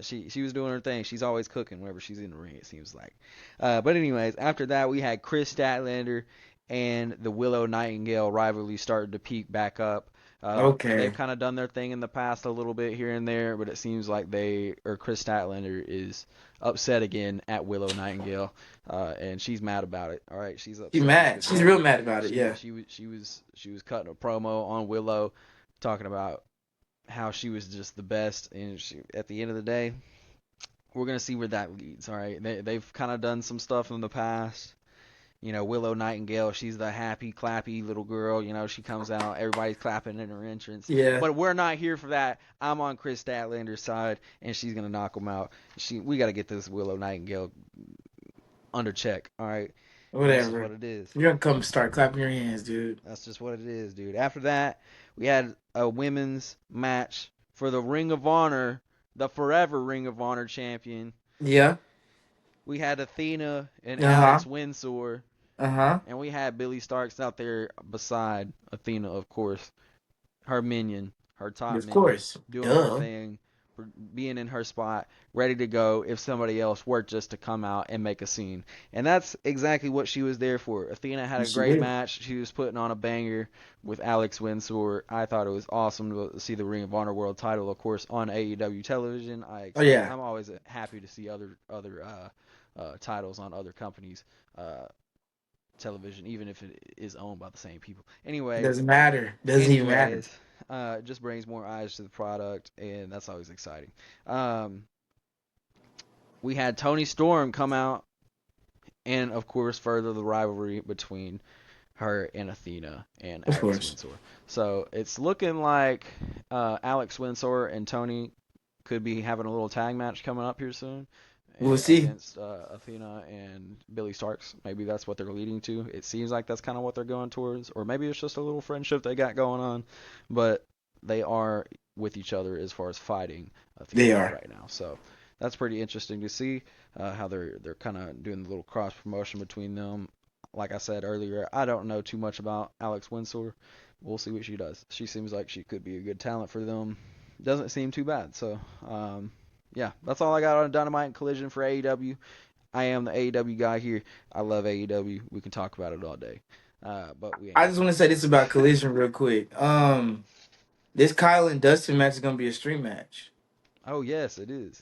she was doing her thing. She's always cooking whenever she's in the ring. It seems like. But anyways, after that we had Chris Statlander and the Willow Nightingale rivalry started to peak back up. They've Okay. kind of done their thing in the past a little bit here and there, but it seems like Chris Statlander is upset again at Willow Nightingale, and she's mad about it. All right, she's She's upset mad. because She's real mad about it. she Yeah. she was she was cutting a promo on Willow, talking about how she was just the best, and at the end of the day, we're gonna see where that leads. All right, they've kind of done some stuff in the past. You know, Willow Nightingale, she's the happy, clappy little girl. You know, she comes out, everybody's clapping in her entrance. Yeah. But we're not here for that. I'm on Chris Statlander's side, and she's gonna knock him out. We got to get this Willow Nightingale under check. All right, and that's just what Whatever. it is. You're gonna come start clapping your hands, dude. That's just what it is, dude. After that, we had a women's match for the Ring of Honor, the forever Ring of Honor champion. Yeah. We had Athena and Uh-huh. Alex Windsor. Uh-huh. And we had Billy Starks out there beside Athena, of course, her minion, her top Of minion, course. doing her Duh. thing, being in her spot, ready to go if somebody else were just to come out and make a scene. And that's exactly what she was there for. Athena had a Yes, she great did. match. She was putting on a banger with Alex Windsor. I thought it was awesome to see the Ring of Honor World Title, of course, on AEW television. Oh yeah. I'm always happy to see other titles on other companies. Television, even if it is owned by the same people. It Anyway, doesn't matter. Doesn't even matter. anyways, it just brings more eyes to the product, and that's always exciting. Um, we had Tony Storm come out, and of course, further the rivalry between her and Athena and Of Alex course. Windsor. So it's looking like Alex Windsor and Tony could be having a little tag match coming up here soon We'll see. against Athena and Billy Starks. Maybe that's what they're leading to. It seems like that's kind of what they're going towards, or maybe it's just a little friendship they got going on. But they are with each other as far as fighting They Athena are. right now. So that's pretty interesting to see how they're kind of doing the little cross promotion between them. Like I said earlier, I don't know too much about Alex Windsor. We'll see what she does. She seems like she could be a good talent for them. Doesn't seem too bad. So, yeah, that's all I got on Dynamite and Collision for AEW. I am the AEW guy here. I love AEW. We can talk about it all day. But we ain't I got just time. want to say this about Collision real quick. This Kyle and Dustin match is gonna be a stream match, Oh, yes, it is.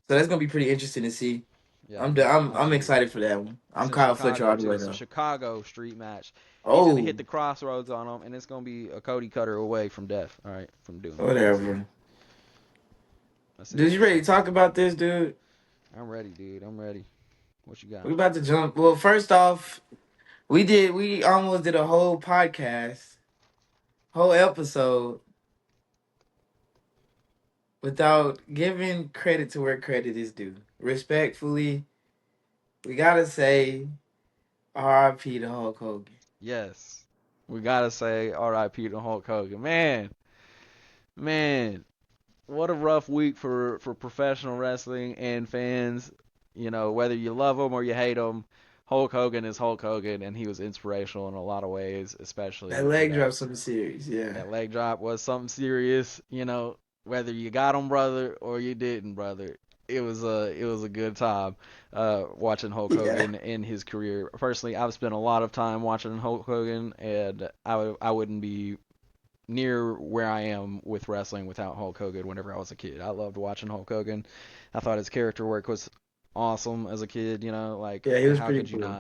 so that's gonna be pretty interesting to see. Yeah, I'm absolutely. excited for that one. It's I'm in Kyle Fletcher Chicago, all the too. way It's a though. Chicago street match. He's going to hit Oh, the crossroads on him, and it's going to be a Cody Cutter away from death, all right, from doom. So, whatever. that's it. Dude, you ready to talk about this, dude? I'm ready, dude. I'm ready. What you got? We about to jump. Well, first off, we almost did a whole podcast, whole episode without giving credit to where credit is due. Respectfully, we gotta say R.I.P. to Hulk Hogan. Yes. We gotta say R.I.P. to Hulk Hogan. Man, what a rough week for professional wrestling and fans. You know, whether you love him or you hate him, Hulk Hogan is Hulk Hogan, and he was inspirational in a lot of ways, That especially leg drop something serious, yeah. that leg drop was something serious. You know, whether you got him, brother, or you didn't, brother. It was a good time watching Hulk Yeah. Hogan in his career. Personally, I've spent a lot of time watching Hulk Hogan, and I wouldn't be near where I am with wrestling without Hulk Hogan whenever I was a kid. I loved watching Hulk Hogan. I thought his character work was awesome as a kid, you know, like Yeah, he was how pretty could you cool.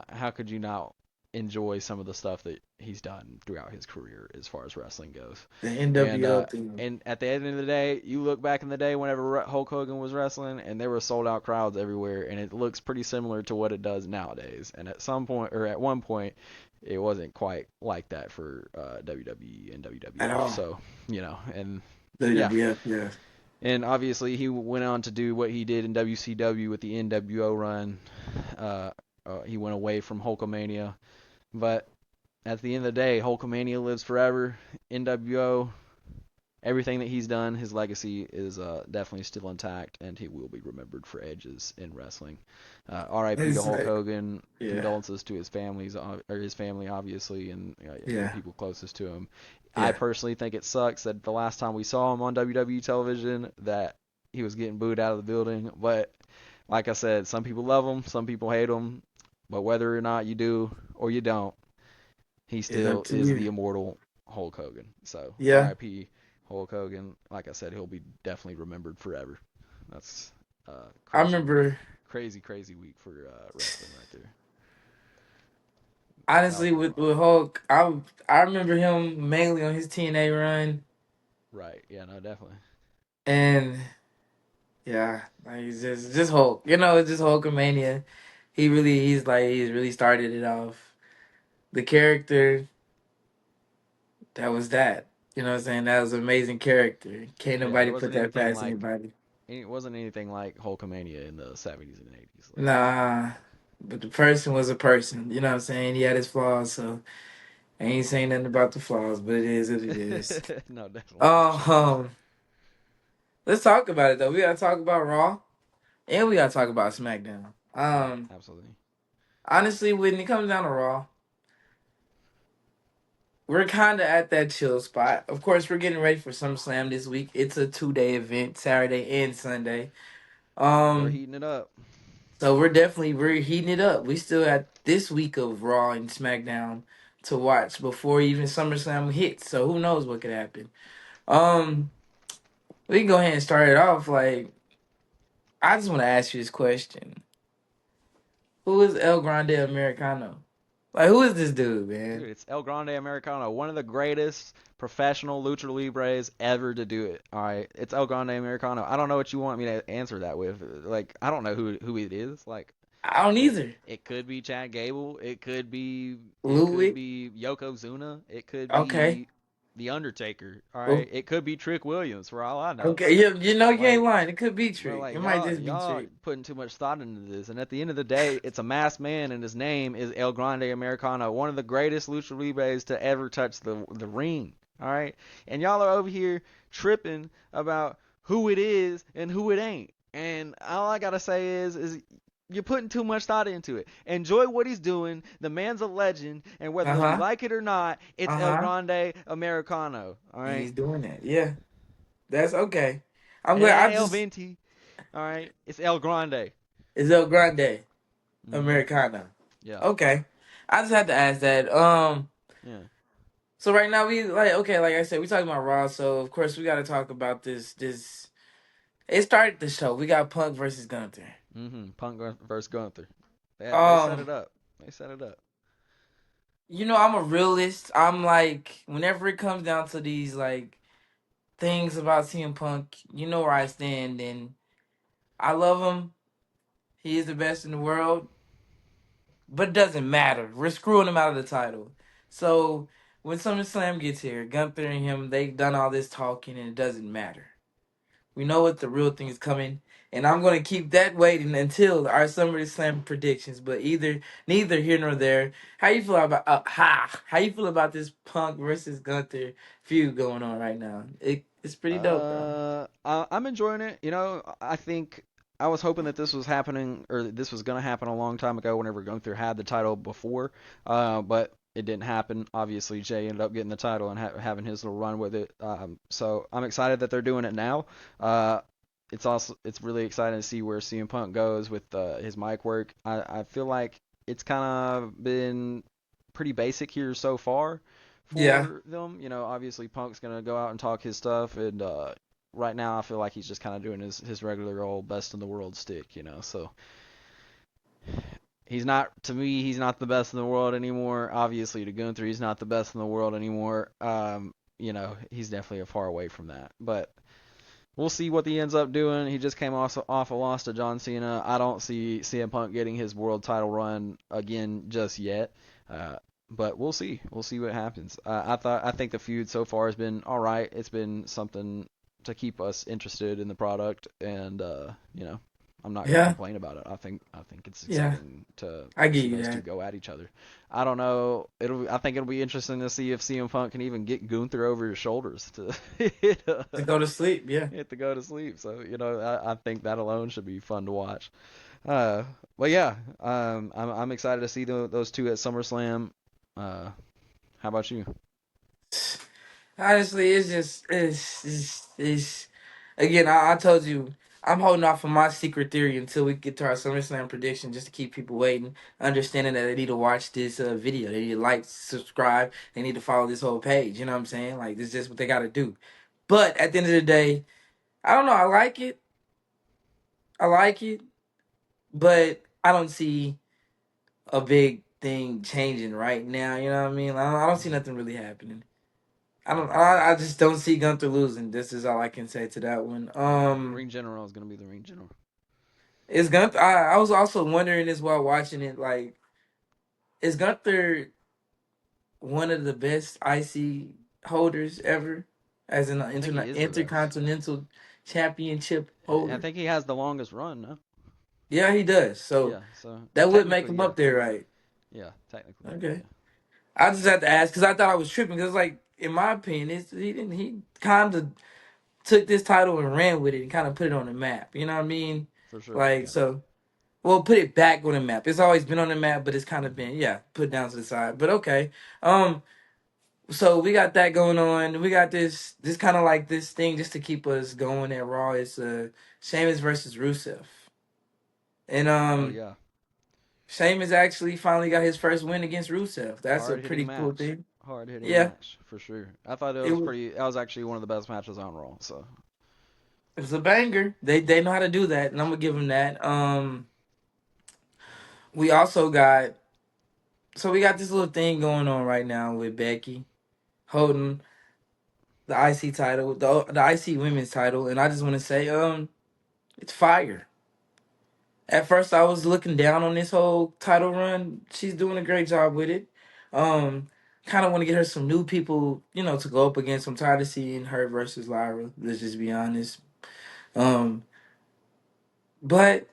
not enjoy some of the stuff that he's done throughout his career as far as wrestling goes. The And NWO thing. and at the end of the day, you look back in the day whenever Hulk Hogan was wrestling, and there were sold out crowds everywhere, and it looks pretty similar to what it does nowadays. And at some point, or at one point, it wasn't quite like that for WWE and At WWF. all. So you know, and yeah, WWF, yeah. and obviously he went on to do what he did in WCW with the NWO run. Uh, he went away from Hulkamania, but at the end of the day, Hulkamania lives forever. NWO, everything that he's done, his legacy is definitely still intact, and he will be remembered for edges in wrestling. R.I.P. to It's Hulk like, Hogan. yeah, Condolences to his families or his family, obviously, and the yeah, people closest to him. I yeah. personally think it sucks that the last time we saw him on WWE television, that he was getting booed out of the building. But like I said, some people love him, some people hate him. But whether or not you do or you don't, he It's up still to is you. the immortal Hulk Hogan. So Yeah. R.I.P. Hulk Hogan. Like I said, he'll be definitely remembered forever. That's I crazy, remember, crazy week for wrestling right there. That was honestly, pretty with wild. Hulk, I remember him mainly on his TNA run, Right? Yeah. No, definitely. and yeah, like he's just Hulk. It's just Hulkamania. He's really started it off. The character that was that. You know what I'm saying? That was an amazing character. Can't Yeah. It nobody put wasn't that anything past like anybody. it wasn't anything like Hulkamania in the 70s and 80s. Nah, but the person was a person. You know what I'm saying? He had his flaws, so I ain't saying nothing about the flaws, but it is what it is. Like, no, definitely for Um, sure. um, let's talk about it though. We gotta talk about Raw and we gotta talk about SmackDown. Right. Absolutely. Honestly, when it comes down to Raw, we're kind of at that chill spot. Of course, we're getting ready for SummerSlam this week. It's a 2-day event, Saturday and Sunday. They're Um, heating it up. so we're heating it up. We still got this week of Raw and SmackDown to watch before even SummerSlam hits. So who knows what could happen. Um, we can go ahead and start it off. Like, I just want to ask you this question: who is El Grande Americano? Like, who is this dude, Dude, man? it's El Grande Americano, one of the greatest professional lucha libres ever to do it. All right, it's El Grande Americano. I don't know what you want me to answer that with. Like, I don't know who it is. Like, I don't either. it could be Chad Gable. It could Ludwig. be Yokozuna. It could Okay. be The Undertaker. All Oh, right, it could be Trick Williams for all I know. okay. You ain't Like, lying. It could be Bro, Trick. like It might y'all, just be y'all Trick. putting too much thought into this, and at the end of the day, it's a masked man, and his name is El Grande Americano, one of the greatest lucha libres to ever touch the ring. All right, and y'all are over here tripping about who it is and who it ain't, and all I gotta say is you're putting too much thought into it. Enjoy what he's doing. The man's a legend, and Uh whether you huh. like it or not, it's Uh El huh. Grande Americano. All And right, he's doing that. Yeah. That's okay. I'm it glad. ain't I El just Venti. All right, it's El Grande. Is El Grande Hmm. Americana. Yeah. Okay. I just had to ask that. Yeah. So right now we like okay, like I said, we talking about Raw. So of course we got to talk about this. It started the show. We got Punk versus Gunther. Punk versus Gunther. They set Um, it up. They set it up. I'm a realist. I'm like, whenever it comes down to these like things about CM Punk, you know where I stand. And I love him. He is the best in the world. But it doesn't matter. We're screwing him out of the title. So when SummerSlam gets here, Gunther and him, they've done all this talking and it doesn't matter. We know what the real thing is coming, and I'm gonna keep that waiting until our SummerSlam predictions. But neither here nor there. How you feel about How you feel about this Punk versus Gunther feud going on right now? It's pretty dope though. I'm enjoying it. You know, I think I was hoping that this was happening, or that this was going to happen a long time ago whenever Gunther had the title before, but it didn't happen. Obviously, Jay ended up getting the title and having his little run with it. So I'm excited that they're doing it now. Uh, it's really exciting to see where CM Punk goes with his mic work. I feel like it's kind of been pretty basic here so far Yeah, for them. You know, obviously Punk's gonna go out and talk his stuff, and right now I feel like he's just kind of doing his regular old best in the world stick. You know, so he's not, to me, he's not the best in the world anymore. Obviously to Gunther, he's not the best in the world anymore. You know, he's definitely a far away from that, but. We'll see what he ends up doing. He just came off a loss to John Cena. I don't see CM Punk getting his world title run again just yet. But we'll see. We'll see what happens. I think the feud so far has been all right. It's been something to keep us interested in the product, and you know, I'm not gonna yeah, complain about it. I think it's yeah. exciting to I get see you those two that. go at each other. I don't know. I think it'll be interesting to see if CM Punk can even get Gunther over his shoulders to To go to sleep, yeah. to go to sleep. So you know, I think that alone should be fun to watch. Uh, but yeah, I'm excited to see those two at SummerSlam. Uh, how about you? Honestly, it's again. I told you I'm holding off on my secret theory until we get to our SummerSlam prediction, just to keep people waiting, understanding that they need to watch this video. They need to like, subscribe. They need to follow this whole page. You know what I'm saying? Like, this is just what they got to do. But at the end of the day, I don't know. I like it. I like it, but I don't see a big thing changing right now. You know what I mean? I don't see Mhm. nothing really happening. I Yeah, don't. yeah. I just don't see Gunther losing. This is all I can say to that one. Ring General is gonna be the Ring General Is Gunther? I was also wondering this while watching it. Like, is Gunther one of the best IC holders ever, as an I think he is the best. intercontinental championship I holder? think he has the longest run. No? Yeah, he does. So Yeah. So that would make technically, him yeah. up there, right? Yeah. Technically, Okay. yeah. I just had to ask because I thought I was tripping. Because, like, in my opinion, he didn't. He kind of took this title and ran with it and kind of put it on the map. You know what I mean? For sure. Like, Yeah. so, well, put it back on the map. It's always been on the map, but it's kind of been, yeah, put down to the side. But okay. Um, so we got that going on. We got this kind of like this thing just to keep us going at Raw. It's Sheamus versus Rusev, and Oh yeah. Sheamus actually finally got his first win against Rusev. That's a Hard hitting pretty cool match. thing. Hard hitting Yeah, match for sure. I thought it it was was. pretty. That was actually one of the best matches on Raw. So It's a banger. They know how to do that, and I'm gonna give them that. We also got we got this little thing going on right now with Becky holding the IC title, the IC women's title, and I just want to say, it's fire. At first, I was looking down on this whole title run. She's doing a great job with it. Um, Kind of want to get her some new people, to go up against. I'm tired of seeing her versus Lyra. Let's just be honest. Um, but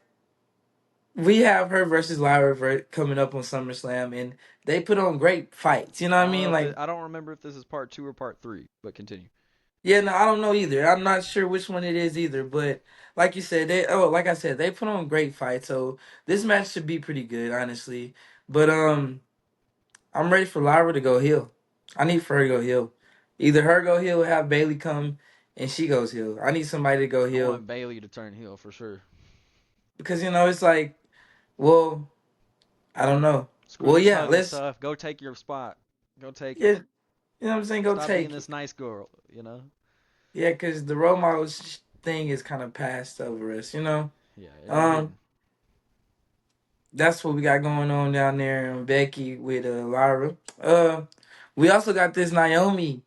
we have her versus Lyra coming up on SummerSlam, and they put on great fights. You know I what I don't know mean? if Like, I don't remember if this is part two or part three. But continue. yeah, no, I don't know either. I'm not sure which one it is either. But like you said, like I said, they put on great fights. So this match should be pretty good, honestly. But I'm ready for Lyra to go heel. I need for her to go heel. Either her go heel or have Bailey come and she goes heel. I need somebody to go I heel want Bailey to turn heel for sure. because it's like, well, I don't know. Screw Well, this yeah, huggy let's, stuff. Go take your spot. Go take yeah, it. you know what I'm saying? Go Stop being take this it. nice girl. You know. Yeah, because the role model thing is kind of passed over us. Yeah, it did. Um, that's what we got going on down there in Becky with Lyra. We also got this Naomi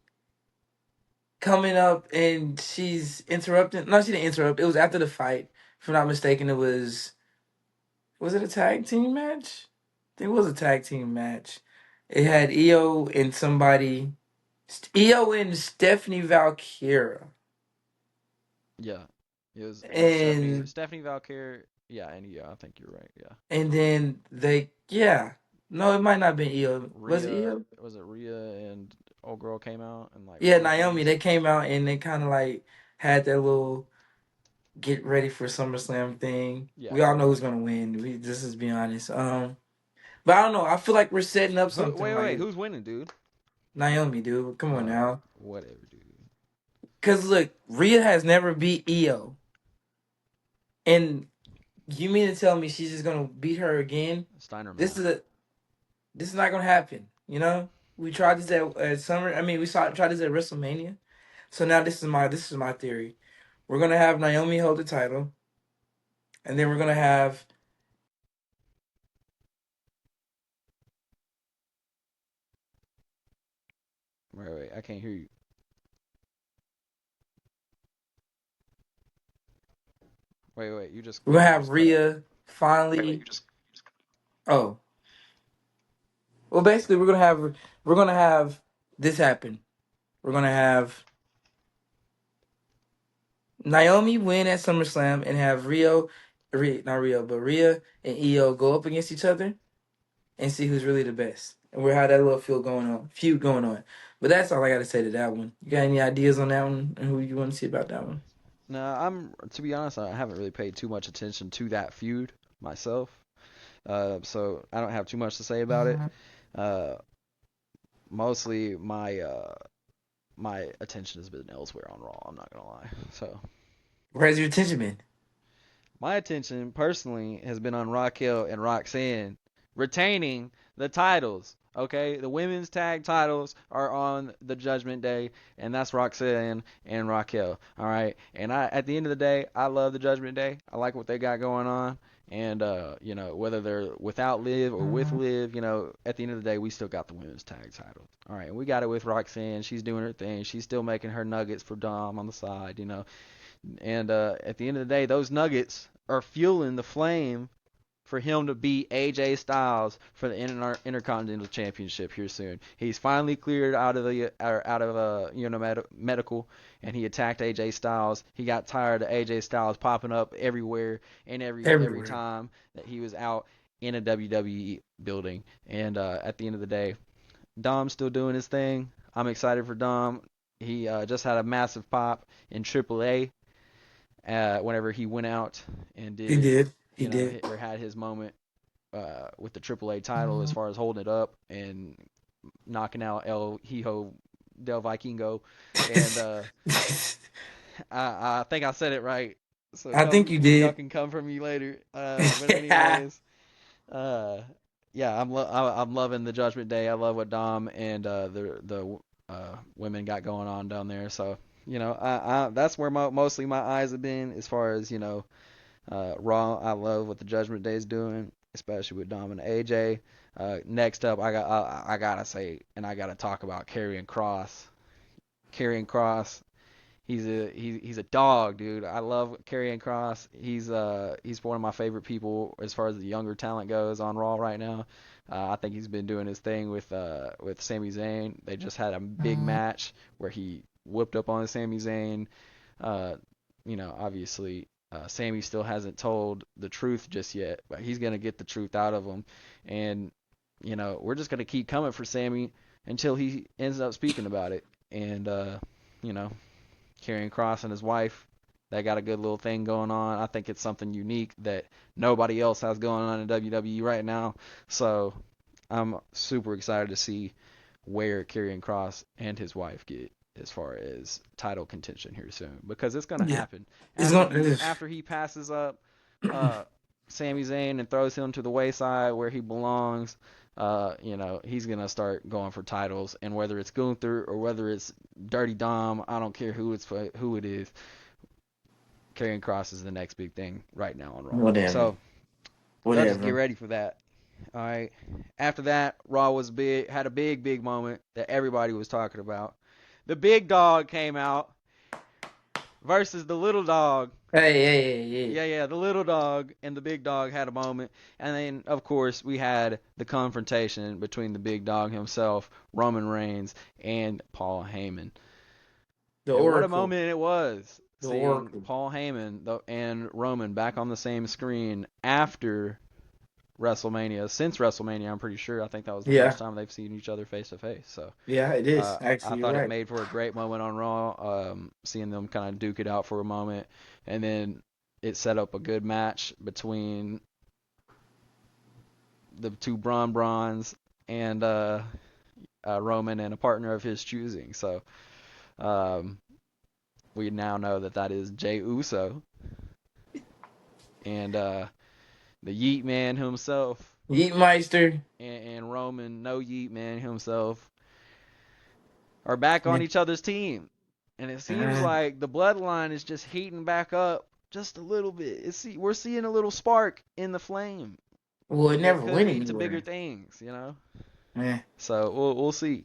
coming up, and she's interrupting. No, she didn't interrupt. It was after the fight. If I'm not mistaken, it was it a tag team match? I think it was a tag team match. It had Io and somebody, Io and Stephanie Valkyra. Yeah. It was and Stephanie Valkyrie. Yeah, and yeah, I think you're right. Yeah. then yeah. No, it might not have been Io. Was it Rhea, Io? was it Rhea and old girl came out and like Yeah, won Naomi. things? They came out and they kind of like had that little get ready for SummerSlam thing. Yeah. We all know who's gonna win. Just to be honest. But I don't know. I feel like we're setting up Who? something Wait. like Who's winning, dude? Naomi, dude. Come on now. Whatever, dude. Cause look, Rhea has never beat Io, and you mean to tell me she's just gonna beat her again? Steiner This math. is a this is not gonna happen. You know, we tried this at Summer. I mean, tried this at WrestleMania. So now this is my theory. We're gonna have Naomi hold the title, and then we're gonna have Wait. I can't hear you. Wait. You just we're gonna you have just cut out. Rhea finally. Oh, well, basically we're gonna have this happen. We're gonna have Naomi win at SummerSlam and have not Rio, but Rhea and Io go up against each other and see who's really the best. And we'll have that little feud going on. But that's all I got to say to that one. You got any ideas on that one and who you want to see about that one? No, to be honest, I haven't really paid too much attention to that feud myself. So I don't have too much to say about it. Uh, Mostly my attention has been elsewhere on Raw. I'm not gonna lie. So Where's your attention been? my attention personally has been on Raquel and Roxanne retaining the titles. Okay, the women's tag titles are on the Judgment Day, and that's Roxanne and Raquel. All right, and at the end of the day, I love the Judgment Day. I like what they got going on, and whether they're without Liv or with Liv, at the end of the day, we still got the women's tag titles. All right, and we got it with Roxanne. She's doing her thing. She's still making her nuggets for Dom on the side. And at the end of the day, those nuggets are fueling the flame for him to beat AJ Styles for the Intercontinental Championship here soon. He's finally cleared out of medical, and he attacked AJ Styles. He got tired of AJ Styles popping up everywhere and every Everywhere. time that he was out in a WWE building. And at the end of the day, Dom's still doing his thing. I'm excited for Dom. He just had a massive pop in AAA whenever he went out and He did, did. He did. or had his moment with the AAA title as far as holding it up and knocking out El Hijo del Vikingo. And I think I said it right. So I think you y'all did. can come for me later. But anyways, uh, yeah, I'm loving the Judgment Day. I love what Dom and the women got going on down there. So that's where mostly my eyes have been as far as Raw. I love what the Judgment Day is doing, especially with Dom and AJ. Next up, I gotta say, and I gotta talk about Karrion Kross. Karrion Kross, he's a dog, dude. I love Karrion Kross. He's one of my favorite people as far as the younger talent goes on Raw right now. I think he's been doing his thing with Sami Zayn. They just had a big match where he whipped up on Sami Zayn. Obviously, Sami still hasn't told the truth just yet, but he's gonna get the truth out of him. And we're just gonna keep coming for Sami until he ends up speaking about it. And Karrion Kross and his wife, they got a good little thing going on. I think it's something unique that nobody else has going on in WWE right now. So I'm super excited to see where Karrion Kross and his wife get as far as title contention here soon, because it's gonna Yeah. happen It's after going. he passes up Sami Zayn and throws him to the wayside where he belongs. He's gonna start going for titles, and whether it's Gunther or whether it's Dirty Dom, I don't care who it is. Karrion Kross is the next big thing right now on Raw. Whatever. So y'all just get Whatever. ready for that. All right. After that, Raw had a big moment that everybody was talking about. The big dog came out versus the little dog. Hey. Yeah, the little dog and the big dog had a moment. And then, of course, we had the confrontation between the big dog himself, Roman Reigns, and Paul Heyman. The And what a Oracle. moment it was. The seeing Oracle. Paul Heyman and Roman back on the same screen after WrestleMania. Since WrestleMania, I'm pretty sure. I think that was the Yeah, first time they've seen each other face to face. So yeah, it is. I Actually, you're thought it right. made for a great moment on Raw, seeing them kind of duke it out for a moment, and then it set up a good match between the two Brawns and Roman and a partner of his choosing. So um, we now know that is Jey Uso and the Yeet Man himself, Yeetmeister. and Roman, no Yeet Man himself, are back Yeah. on each other's team. And it seems like the bloodline is just heating back up just a little bit. We're seeing a little spark in the flame Well, it that never could went lead to bigger anywhere. things, you know? Yeah. So we'll see.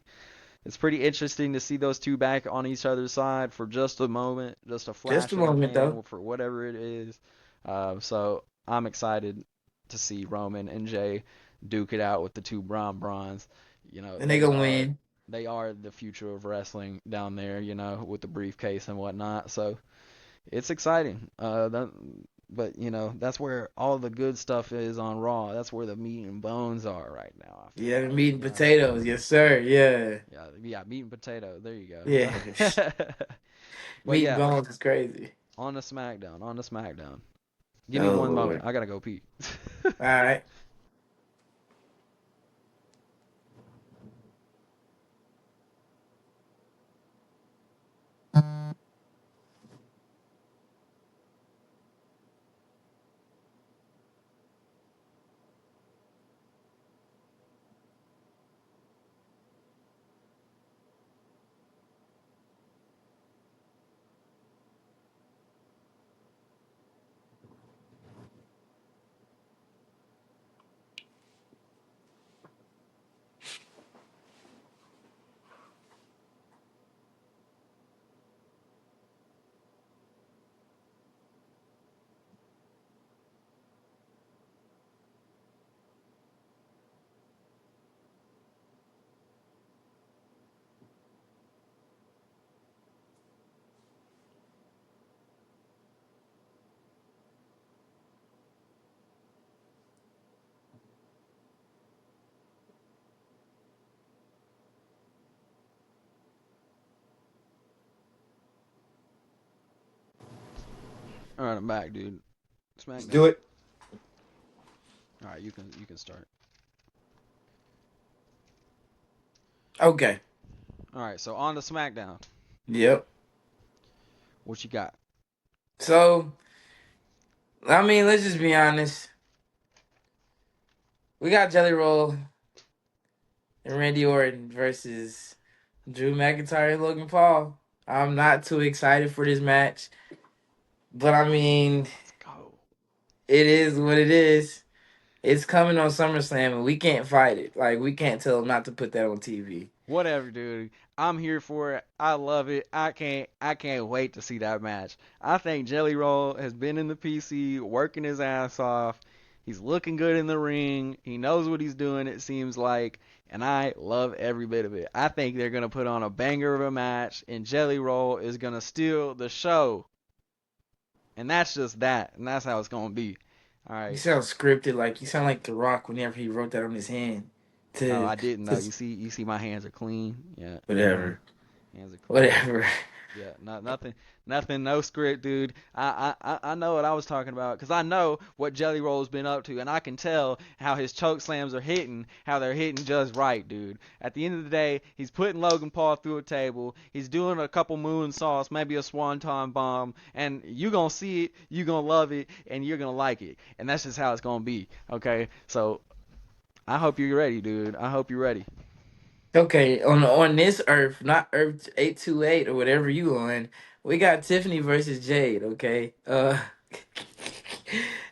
It's pretty interesting to see those two back on each other's side for just a moment, just a Just a flash in the moment, though. pan for whatever it is. So I'm excited to see Roman and Jay duke it out with the two Brawns. You know, And they gonna win. they are the future of wrestling down there, you know, with the briefcase and whatnot. So it's exciting. But you know, that's where all the good stuff is on Raw. That's where the meat and bones are right now. I feel Yeah, the like, meat and you know. potatoes. Yes, sir. Yeah. Yeah, meat and potato. There you go. Yeah. But Meat and yeah, bones is crazy. on the SmackDown. Give me Oh, one moment. Lord. I gotta go pee. All right. All right, I'm back, dude. Let's SmackDown. do it. All right, you can start. Okay. All right, so on to SmackDown. Yep. What you got? So, I mean, let's just be honest. We got Jelly Roll and Randy Orton versus Drew McIntyre and Logan Paul. I'm not too excited for this match, but I mean, Let's go. it is what it is. It's coming on SummerSlam, and we can't fight it. Like, we can't tell them not to put that on TV. Whatever, dude. I'm here for it. I love it. I can't wait to see that match. I think Jelly Roll has been in the PC working his ass off. He's looking good in the ring. He knows what he's doing, it seems like, and I love every bit of it. I think they're going to put on a banger of a match, and Jelly Roll is going to steal the show. And that's just that, and that's how it's going to be. All You right. sound scripted, like you sound like The Rock whenever he wrote that on his hand. Oh, To, I didn't to though. You see my hands are clean. Yeah, whatever, hands are clean. whatever. Yeah, nothing, no script, dude. I know what I was talking about because I know what Jelly Roll's been up to, and I can tell how his choke slams are hitting, how they're hitting just right, dude. At the end of the day, he's putting Logan Paul through a table. He's doing a couple moonsaults, maybe a swanton bomb, and you gonna see it, you gonna love it, and you're gonna like it, and that's just how it's gonna be. Okay, so I hope you're ready, dude. I hope you're ready. Okay, on this Earth, not Earth 828 or whatever you on, we got Tiffany versus Jade. Okay, because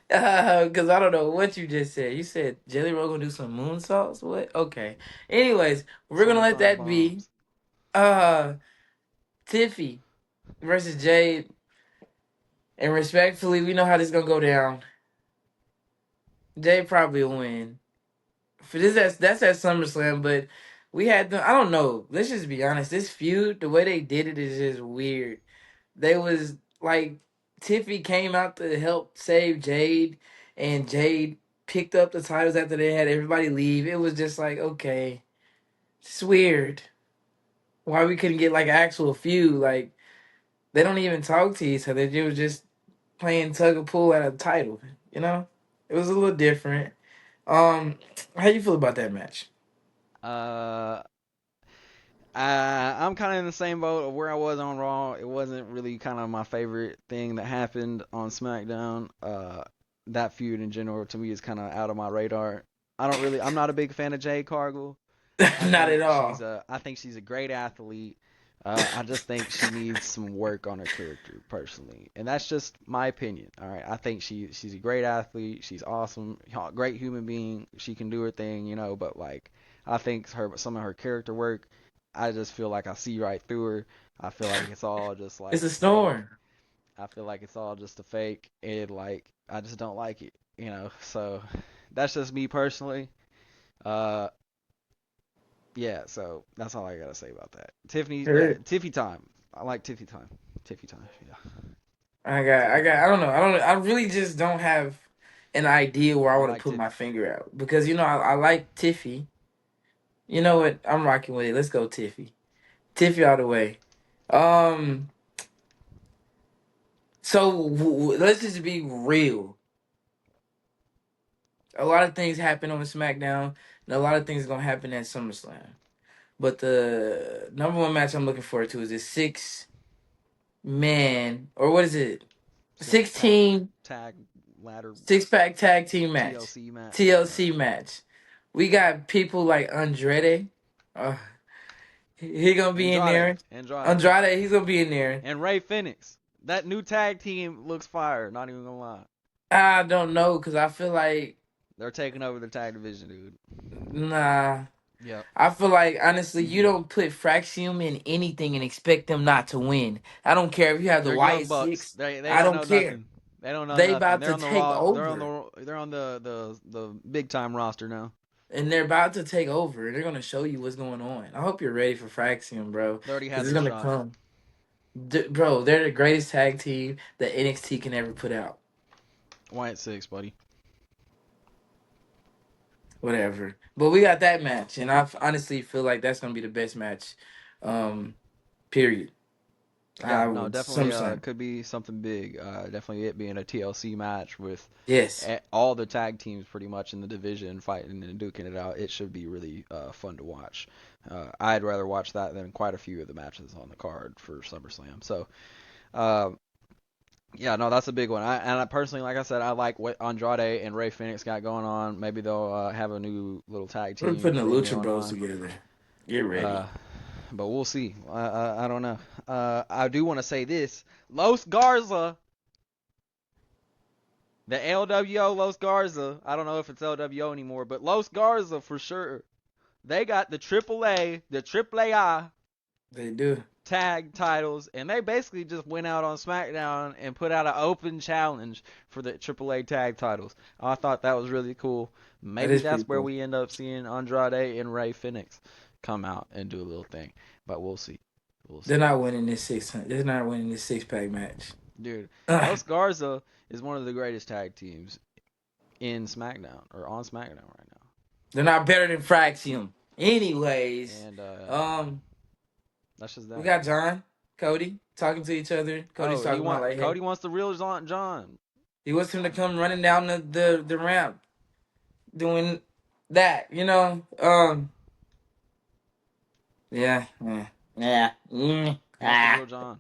I don't know what you just said. You said Jelly Roll gonna do some moonsaults. What? Okay. Anyways, we're gonna let Swanton that be. bombs. Uh, Tiffy versus Jade, and respectfully, we know how this gonna go down. Jade probably will win. For this, that's at SummerSlam, but we had them. I don't know. Let's just be honest. This feud, the way they did it is just weird. They was like Tiffy came out to help save Jade, and Jade picked up the titles after they had everybody leave. It was just like, okay, it's weird. Why we couldn't get like an actual feud? Like they don't even talk to each other. They were just playing tug of pull at a title. You know, it was a little different. How you feel about that match? Uh, I'm kind of in the same boat of where I was on Raw. It wasn't really kind of my favorite thing that happened on SmackDown. That feud in general to me is kind of out of my radar. I'm not a big fan of Jade Cargill. Not at all. I think she's a great athlete. I just think she needs some work on her character personally, and that's just my opinion. All right, I think she's a great athlete. She's awesome, great human being. She can do her thing, you know. But like, I think some of her character work, I just feel like I see right through her. I feel like it's all just It's like a fake. storm. I feel like it's all just a fake, and like I just don't like it, you know. So that's just me personally. Uh, yeah, so that's all I gotta say about that. Heard. Tiffy time. I like Tiffy time. Tiffy time. Yeah, I Tiffy got. time. I don't know. I really just don't have an idea where I You want to like put my Tiffy? finger out because I like Tiffy. You know what? I'm rocking with it. Let's go, Tiffy. Tiffy all the way. Um. So let's just be real. A lot of things happen on SmackDown, and a lot of things are gonna happen at SummerSlam. But the number one match I'm looking forward to is this 6 man, or what is it? Six Six pack team tag ladder 6 pack tag team match. TLC match. Yeah. TLC match. We got people like Andrade. Uh, he gonna be in Andrade. there. Andrade. Andrade, he's gonna be in there. And Ray Phoenix. That new tag team looks fire. Not even gonna lie. I don't know because I feel like They're taking over the tag division, dude. nah. Yep. I feel like honestly, you don't put Fraxium in anything and expect them not to win. I don't care if you have the They're young Wyatt bucks. Six. They I don't don't know care. nothing. They don't know They nothing. about They're to on the take raw. over, They're on the big time roster now. and they're about to take over. They're gonna show you what's going on. I hope you're ready for Fraxium, bro, They already because had it's their gonna shot. come. Bro, they're the greatest tag team that NXT can ever put out. Wyatt Six, buddy. Whatever. But we got that match, and honestly feel like that's gonna be the best match. Period. Yeah, I no, would definitely SummerSlam. could be something big. Definitely it being a TLC match with Yes. all the tag teams pretty much in the division fighting and duking it out. It should be really fun to watch. I'd rather watch that than quite a few of the matches on the card for SummerSlam. So, uh, yeah, no, that's a big one. I personally, like I said, I like what Andrade and Ray Phoenix got going on. Maybe they'll have a new little tag We're team putting the thing Lucha going Bros on. together. Get Uh, ready. but we'll see. I don't know. I do want to say this: Los Garza, the LWO Los Garza. I don't know if it's LWO anymore, but Los Garza for sure. They got the AAA, the AAA They do. tag titles, and they basically just went out on SmackDown and put out an open challenge for the AAA tag titles. I thought that was really cool. That Maybe is pretty that's where cool. we end up seeing Andrade and Ray Phoenix come out and do a little thing. But we'll see. We'll They're see. not winning this 600. They're not winning this 6 pack match. Dude, Ugh. Los Garza is one of the greatest tag teams in SmackDown or on SmackDown right now. They're not better than Fraxium. Anyways, And um, that's just we that. got John, Cody talking to each other. Cody's Oh, talking about like, hey, Cody wants the real John. he wants him to come running down the ramp, doing that. Yeah, yeah, yeah. He wants the real John.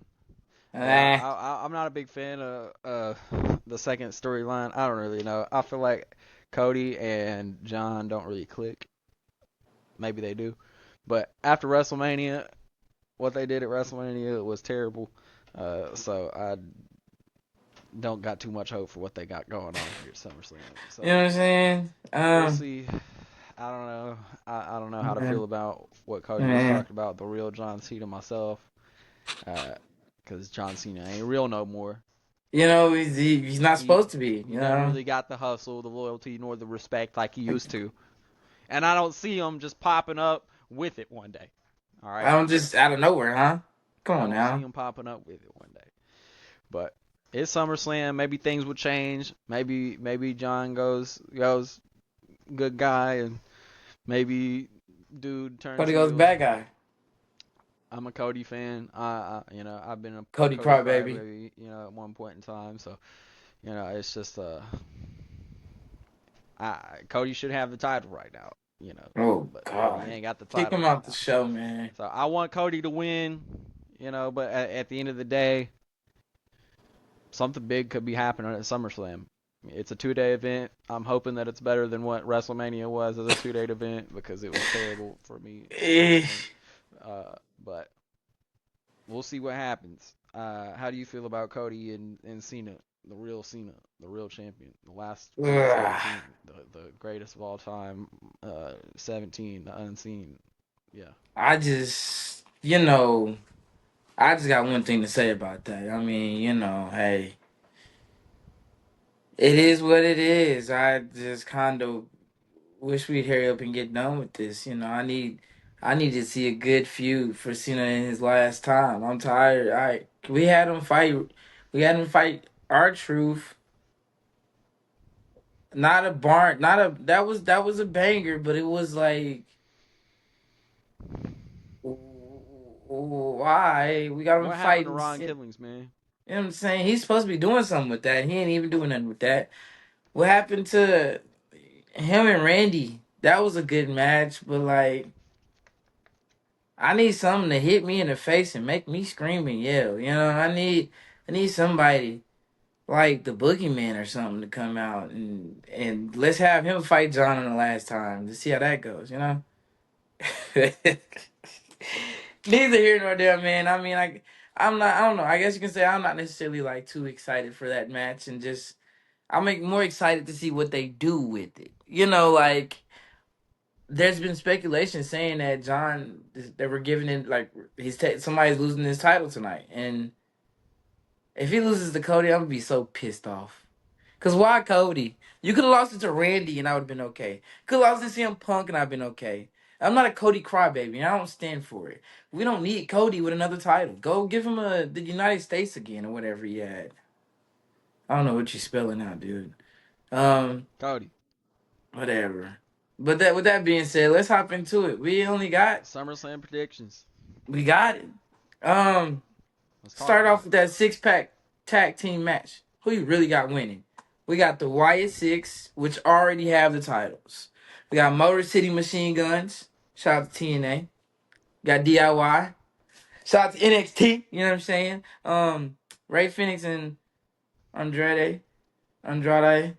Yeah, Ah. I'm not a big fan of the second storyline. I don't really know. I feel like Cody and John don't really click. Maybe they do, but after WrestleMania, what they did at WrestleMania was terrible. So I don't got too much hope for what they got going on here at SummerSlam. You know So what I'm saying? we'll see. I don't know. I don't know how to feel about what Cody just Man. talked about, the real John Cena myself. Because John Cena ain't real no more. He's not He supposed to be. he never really got the hustle, the loyalty, nor the respect like he used to. And I don't see him just popping up with it one day. All I right? don't just out of nowhere, huh? Come I on don't see now. him popping up with it one day. But it's SummerSlam. Maybe things will change. Maybe John goes good guy, and maybe dude turns Cody goes heel. bad guy. I'm a Cody fan. I've been a Cody Cody crybaby. crybaby, at one point in time. So, it's just Cody should have the title right now, Oh but he God. ain't got the Kick title him right out the now. show, man. So I want Cody to win, but at the end of the day, something big could be happening at SummerSlam. It's a 2-day event. I'm hoping that it's better than what WrestleMania was as a 2-day event because it was terrible for me Eh, personally. But we'll see what happens. How do you feel about Cody and Cena, the real Cena, the real champion, the last one of ugh. 17, the greatest of all time, 17, the unseen? Yeah. I just, I just got one thing to say about that. I mean, hey, it is what it is. I just kind of wish we'd hurry up and get done with this. I need to see a good feud for Cena in his last time. I'm tired. We had him fight. We had him fight R-Truth. Not a barn. Not a. That was a banger, but it was like, why we got him What happened to fighting? Ron Killings, man? You know what I'm saying? He's supposed to be doing something with that. He ain't even doing nothing with that. What happened to him and Randy? That was a good match, but like, I need something to hit me in the face and make me scream and yell. I need somebody like the Boogeyman or something to come out and let's have him fight John in the last time to see how that goes. Neither here nor there, man. I mean, I'm not. I don't know. I guess you can say I'm not necessarily like too excited for that match, and just I'm more excited to see what they do with it. Like there's been speculation saying that John they were giving it like somebody's losing his title tonight, and if he loses to Cody, I'm gonna be so pissed off. Cause why Cody? You could have lost it to Randy and I would have been okay. Could have lost it to CM Punk and I've been okay. I'm not a Cody crybaby and I don't stand for it. We don't need Cody with another title. Go give him the United States again or whatever he had. I don't know what you're spelling out, dude. Um, Cody. Whatever. But that with that being said, let's hop into it. SummerSlam predictions. We got it. Um, Let's talk Start about off it. with that 6-pack tag team match. Who you really got winning? We got the Wyatt Six, which already have the titles. We got Motor City Machine Guns. Shout out to TNA. Got DIY. Shout out to NXT. You know what I'm saying? Ray Phoenix and Andrade. Andrade.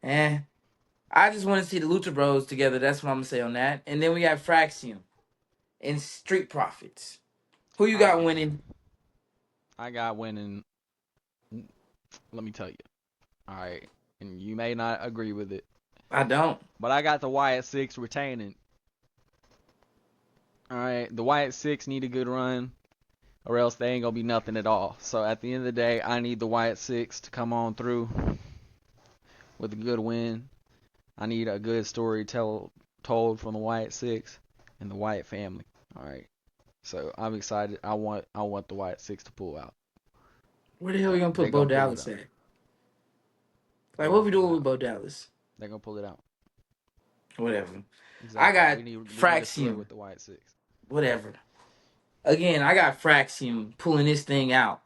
And I just want to see the Lucha Bros together. That's what I'm gonna say on that. And then we got Fraxium and Street Profits. Who you got Uh, winning? I got winning. Let me tell you. All right, and you may not agree with it, I don't. but I got the Wyatt Six retaining. All right, the Wyatt Six need a good run, or else they ain't gonna be nothing at all. So at the end of the day, I need the Wyatt Six to come on through with a good win. I need a good story told from the Wyatt Six and the Wyatt family. All right, so I'm excited. I want the Wyatt Six to pull out. Where the hell are we gonna They put Bo gonna pull it Dallas out. at? They Like, gonna what we pull it doing with out. Bo Dallas? They gonna pull it out. Whatever. I Exactly. got We need a story Fraxium. with the Wyatt Six. Whatever. Again, I got Fraxium pulling this thing out.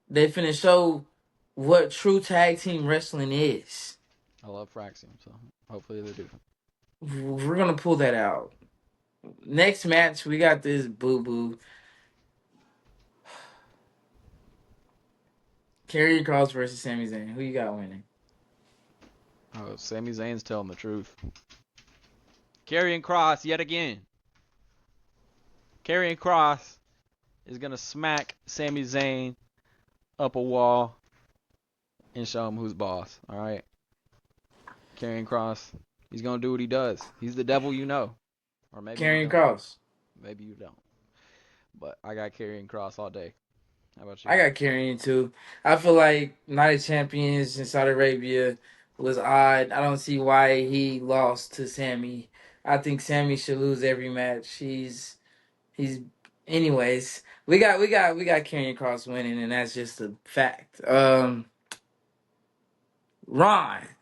They finna show what true tag team wrestling is. I love Fraxium, so hopefully they do. We're gonna pull that out. Next match, we got this boo boo. Karrion Kross versus Sami Zayn. Who you got winning? Oh, Sami Zayn's telling the truth. Karrion Kross yet again. Karrion Kross is gonna smack Sami Zayn up a wall and show him who's boss. All right. Karrion Kross, he's gonna do what he does. He's the devil, or maybe you Karrion don't. Kross. Maybe you don't. But I got Karrion Kross all day. How about you? I got Karrion too. I feel like Night of Champions in Saudi Arabia was odd. I don't see why he lost to Sammy. I think Sammy should lose every match. He's Anyways, we got Karrion Cross winning, and that's just a fact. Ron,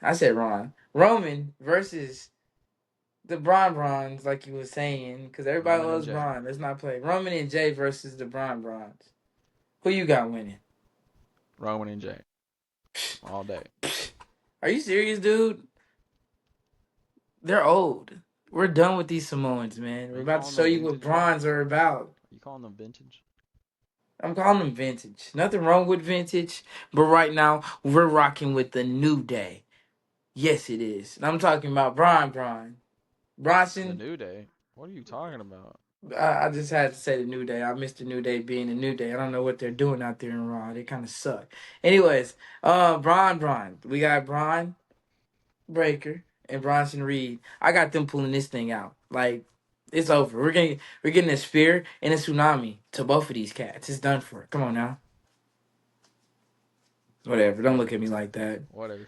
I said Ron. Roman versus the Bron, like you were saying, because everybody Roman and loves Jay. Bron. Let's not play Roman and Jay versus the Bron. Who you got winning? Roman and Jay. All day. Are you serious, dude? They're old. We're done with these Samoans, man. Are We're you about to calling show them you what vintage, bro? Brons are about. You calling them vintage? I'm calling them vintage. Nothing wrong with vintage, but right now we're rocking with the new day. Yes, it is. And I'm talking about Bron. The Bronson. New Day? What are you talking about? I just had to say the new day. I missed the new day being the new day. I don't know what they're doing out there in Raw. They kind of suck. Anyways, Braun. We got Braun Breaker and Bronson Reed. I got them pulling this thing out. Like it's over. We're getting a spear and a tsunami to both of these cats. It's done for. Come on now. Whatever. Don't look Whatever. at me like that. Whatever.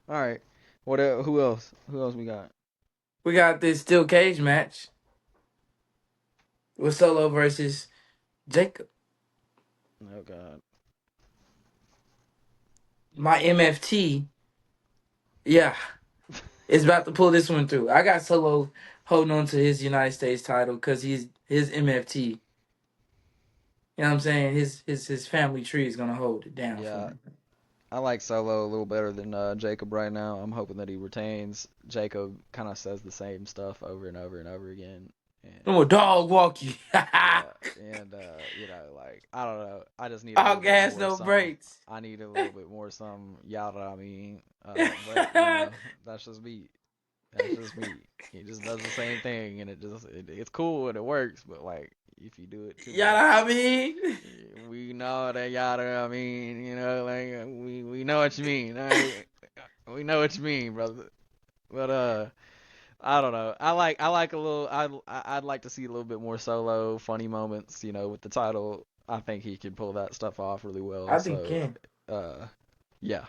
All right. What? Who else? Who else we got? We got this steel cage match with Solo versus Jacob. Oh God. My MFT. Yeah. Is about to pull this one through. I got Solo holding on to his United States title because he's his MFT. You know what I'm saying? His family tree is gonna hold it down for Yeah, him. I like Solo a little better than Jacob right now. I'm hoping that he retains. Jacob kind of says the same stuff over and over and over again, I'm and gonna dog walk you. yeah, and like I don't know. I just need a All little bit gas, more no some. brakes. I need a little bit more some yada. I mean, but you know, that's just me. That's just me. He just does the same thing, and it's cool and it works. But like, if you do it too Yada, much, I mean. we know that yada. I mean, like we know what you mean. Right? We know what you mean, brother. But I don't know. I like a little. I'd like to see a little bit more Solo funny moments. With the title, I think he can pull that stuff off really well. I think So, Ken. uh, yeah,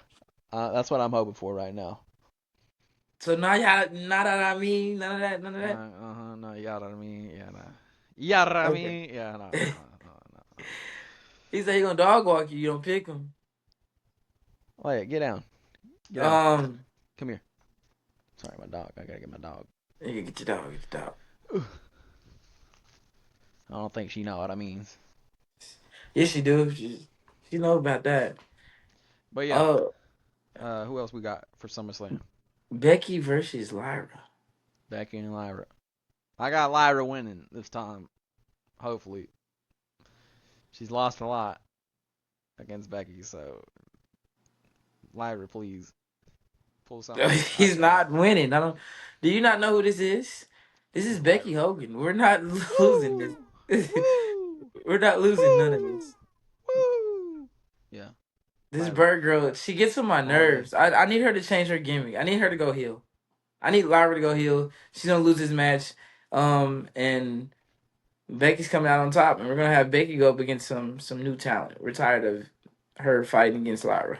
that's what I'm hoping for right now. So now yada, nada, I mean, none of that, none of that. No, yada. I mean, yeah, nah. Yada. I Okay. mean, yeah, no. He said he gonna dog walk you. You don't pick him. Wait, get down. Get down. Um, Come here. Sorry, my dog. I gotta get my dog. you get your dog. Get your dog. I don't think she know what I mean. Yes, she do. She know about that. But yeah, Uh, who else we got for SummerSlam? Becky versus Lyra. Becky and Lyra. I got Lyra winning this time. Hopefully, she's lost a lot against Becky, so Lyra, please pull something out He's your ass. not winning. I don't. Do you not know who this is? This is It's Becky Lyra. Hogan. We're not losing Woo! this. Woo! We're not losing none of Woo! this. Woo! Yeah, This Lyra. bird girl, she gets on my All day. nerves. I need her to change her gimmick. I need her to go heel. I need Lyra to go heel. She's gonna lose this match. And Becky's coming out on top, and we're gonna have Becky go up against some new talent. We're tired of her fighting against Lyra.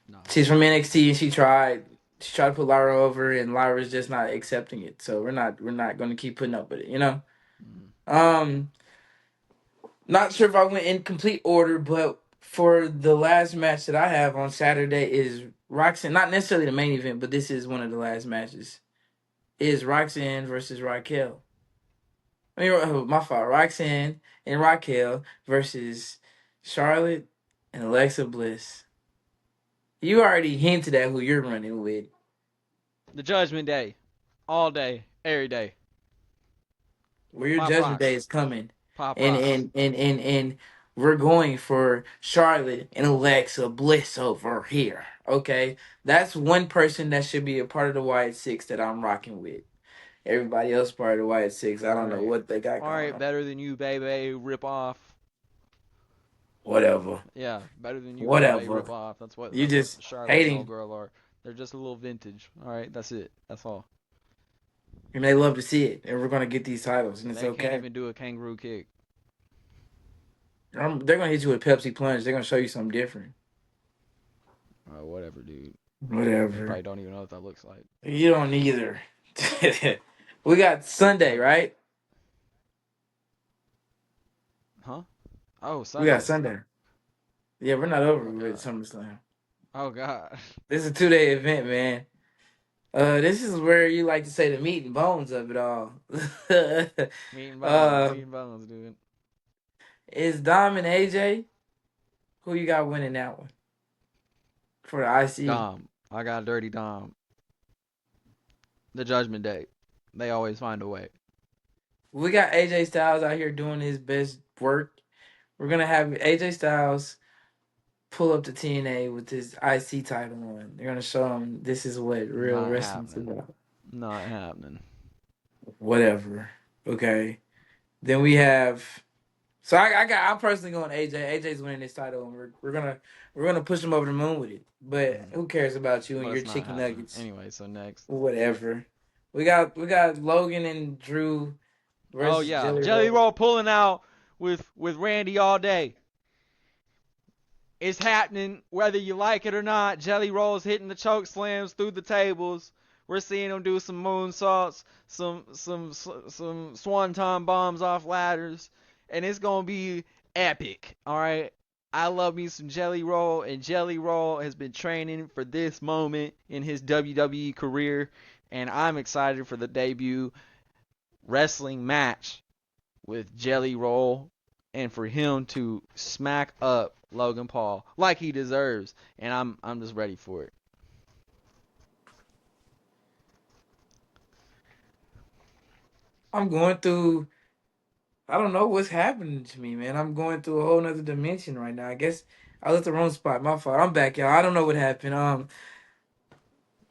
No. She's from NXT, and she tried to put Lyra over, and Lyra's just not accepting it. So we're not going to keep putting up with it, you know. Mm. Um, Not sure if I went in complete order, but for the last match that I have on Saturday is Roxanne. Not necessarily the main event, but this is one of the last matches. Is Roxanne versus Raquel. I mean, my fault. Roxanne and Raquel versus Charlotte and Alexa Bliss. You already hinted at who you're running with. The Judgment Day. All day. Every day. Where your Pop Judgment Day rocks. is coming, Pop and rocks. and and and and we're going for Charlotte and Alexa Bliss over here. Okay, that's one person that should be a part of the Wyatt Six that I'm rocking with. Everybody else part of the Wyatt Six, I don't know Alright. what they got going Alright, on. better than you, baby. Rip off. Whatever, Yeah, better than you, baby. whatever. Rip off. That's what You that's what just Charlotte and old hating, girl are. They're just a little vintage. Alright, that's it. That's all. and they love to see it, and we're gonna get these titles, and it's They can't okay. even do a kangaroo kick. They're gonna hit you with Pepsi Plunge. They're gonna show you something different. Whatever, dude. They Whatever. probably don't even know what that looks like. You don't either. We got Sunday, right? Oh, We got Sunday. Sunday. Yeah, we're not over Oh with god. SummerSlam. Oh god. This is a 2-day event, man. This is where you like to say the meat and bones of it all. Meat and bones. uh, Meat and bones, dude. is Dom and AJ? Who you got winning that one for the IC? Dom. I got Dirty Dom. The Judgment Day. They always find a way. We got AJ Styles out here doing his best work. We're gonna have AJ Styles pull up the TNA with his IC title on. They're gonna show him this is what real Not wrestling's happening. about. Not happening. Whatever. Okay. Then we have. So I'm personally going AJ. AJ's winning this title, and we're gonna push him over the moon with it. But Mm. who cares about you and But your it's not chicken happening. nuggets? Anyway, so next. Whatever. We got Logan and Drew Oh versus yeah, Jelly Jelly Roll. Roll pulling out with Randy all day. It's happening whether you like it or not. Jelly Roll's hitting the choke slams through the tables. We're seeing him do some moonsaults, some swanton bombs off ladders, and it's gonna be epic. All right. I love me some Jelly Roll, and Jelly Roll has been training for this moment in his WWE career, and I'm excited for the debut wrestling match with Jelly Roll and for him to smack up Logan Paul like he deserves. And I'm just ready for it. I'm going through. I don't know what's happening to me, man. I'm going through a whole nother dimension right now. I guess I was at the wrong spot. My fault. I'm back, y'all. I don't know what happened.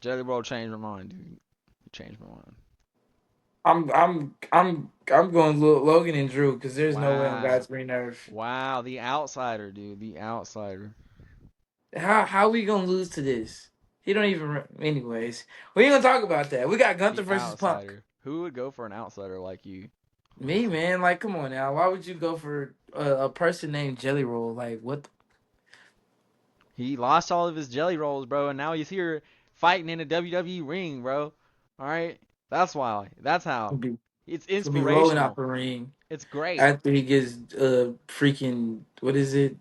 Jelly Roll changed my mind, dude. He changed my mind. I'm going Logan and Drew because there's no way on Wow. God's green earth. Wow, the outsider, dude. The outsider. How we gonna lose to this? He don't even. Anyways, we ain't gonna talk about that. We got Gunther The versus Punk. outsider. Who would go for an outsider like you? Me, man. Like, come on now. Why would you go for a person named Jelly Roll? Like, what? He lost all of his jelly rolls, bro, and now he's here fighting in a WWE ring, bro. All right, that's why. That's how. Be It's He's gonna be rolling out inspirational. the ring It's great. after he gets freaking what is it?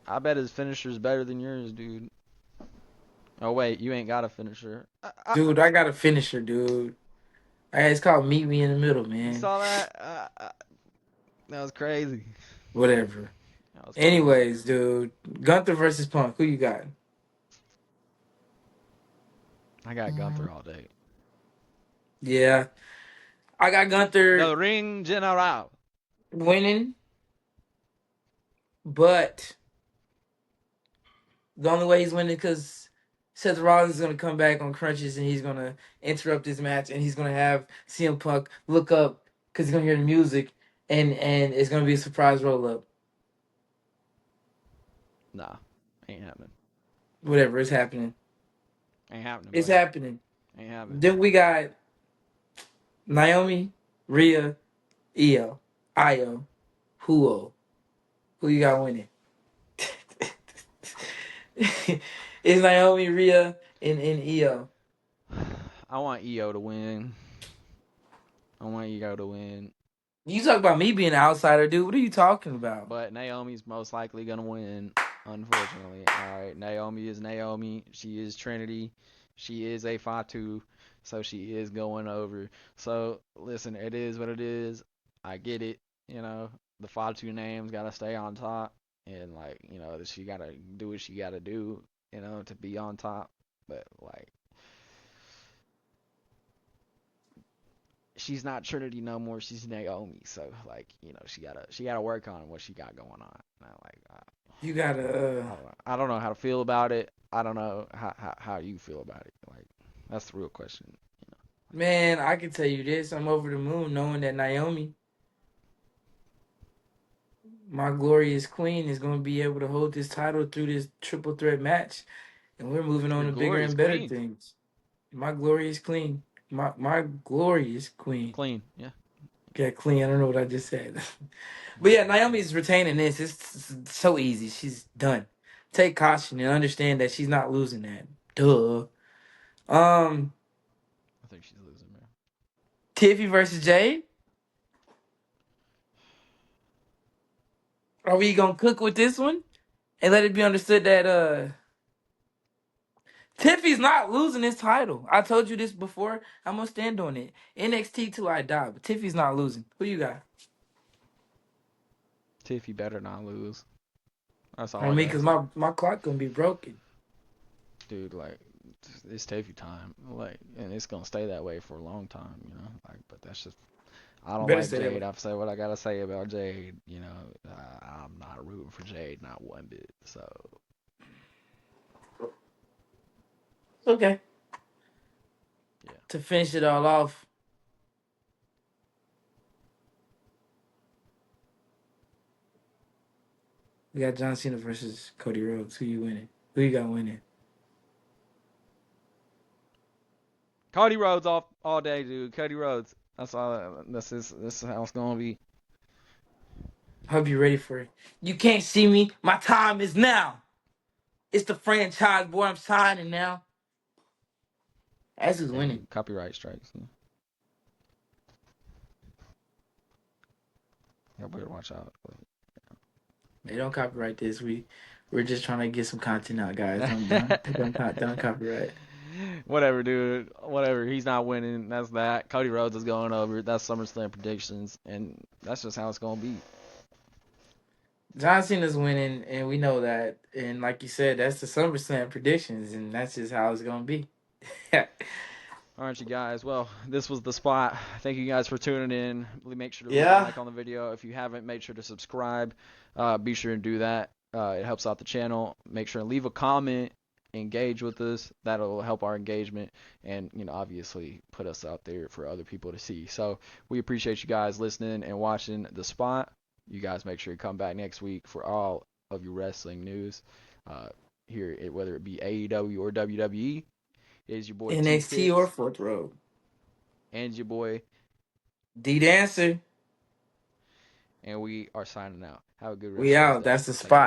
I bet his finisher's better than yours, dude. Oh wait, you ain't got a finisher. Dude, I got a finisher, dude. It's called Meet Me in the Middle, You man. saw that? That was crazy. Whatever. That was crazy. Anyways, dude, Gunther versus Punk. Who you got? I got Gunther all day. Yeah, I got Gunther The Ring General. winning, but the only way he's winning because Seth Rollins is gonna come back on crunches and he's gonna interrupt this match and he's gonna have CM Punk look up because he's gonna hear the music and it's gonna be a surprise roll up. Nah, ain't happening. Whatever is happening, Ain't happening, it's boy. happening. Ain't happening. Then we got Naomi, Rhea, Io, Huo. Who you got winning? It's Naomi, Rhea, and Io. I want EO to win. I want EO to win. You talk about me being an outsider, dude. What are you talking about? But Naomi's most likely gonna win, unfortunately. Alright, Naomi is Naomi. She is Trinity. She is a Fatu. So she is going over. So listen, it is what it is. I get it. You know, the Fatu name's gotta stay on top. And like, you know, she gotta do what she gotta do, you know, to be on top. But like she's not Trinity no more. She's Naomi. So like, you know, she gotta work on what she got going on. Like You gotta. I don't know how to feel about it. I don't know how you feel about it. Like that's the real question. Man, I can tell you this. I'm over the moon knowing that Naomi, my glorious queen, is going to be able to hold this title through this triple threat match. And we're moving on Your to bigger glorious and better queen, things. My glorious queen. My glorious queen. clean, yeah. Yeah, clean. I don't know what I just said. But yeah, Naomi's retaining this. It's so easy. She's done. Take caution and understand that she's not losing that. Duh. Um, I think she's losing, man. Tiffy versus Jade. Are we gonna cook with this one and let it be understood that Tiffy's not losing his title? I told you this before. I'm gonna stand on it. NXT till I die, but Tiffy's not losing. Who you got? Tiffy better not lose. That's all I I mean, gotta cause say. my clock gonna be broken. Dude, like, it's Tiffy time. Like, and it's gonna stay that way for a long time, you know? Like, but that's just, I don't Better like say that. Jade. I've said what I gotta say about Jade. You know, I'm not rooting for Jade, not one bit. So, Okay. yeah. To finish it all off, we got John Cena versus Cody Rhodes. Who you winning? Who you got winning? Cody Rhodes all day, dude. Cody Rhodes. That's all. This is how it's gonna be. Hope you're ready for it. You can't see me. My time is now. It's the franchise, boy. I'm signing now. That's who's Hey, winning. dude, copyright strikes. Yeah, better watch out. They don't copyright this. We're just trying to get some content out, guys. Don't copyright. Whatever, dude. Whatever. He's not winning. That's that. Cody Rhodes is going over. That's SummerSlam predictions, and that's just how it's gonna be. John Cena's winning, and we know that. And like you said, that's the SummerSlam predictions, and that's just how it's gonna be. All right, you guys. Well, this was the spot. Thank you guys for tuning in. Make sure to leave a Yeah. like on the video. If you haven't, make sure to subscribe. Be sure to do that. It helps out the channel. Make sure to leave a comment. Engage with us. That'll help our engagement, and obviously put us out there for other people to see. So we appreciate you guys listening and watching the spot. You guys make sure you come back next week for all of your wrestling news. Here, whether it be AEW or WWE. It is your boy T NXT or Tips Fourth Row. and your boy, D Dancer. and we are signing out. Have a good rest We of y'all's out. day. That's the Take care. spot.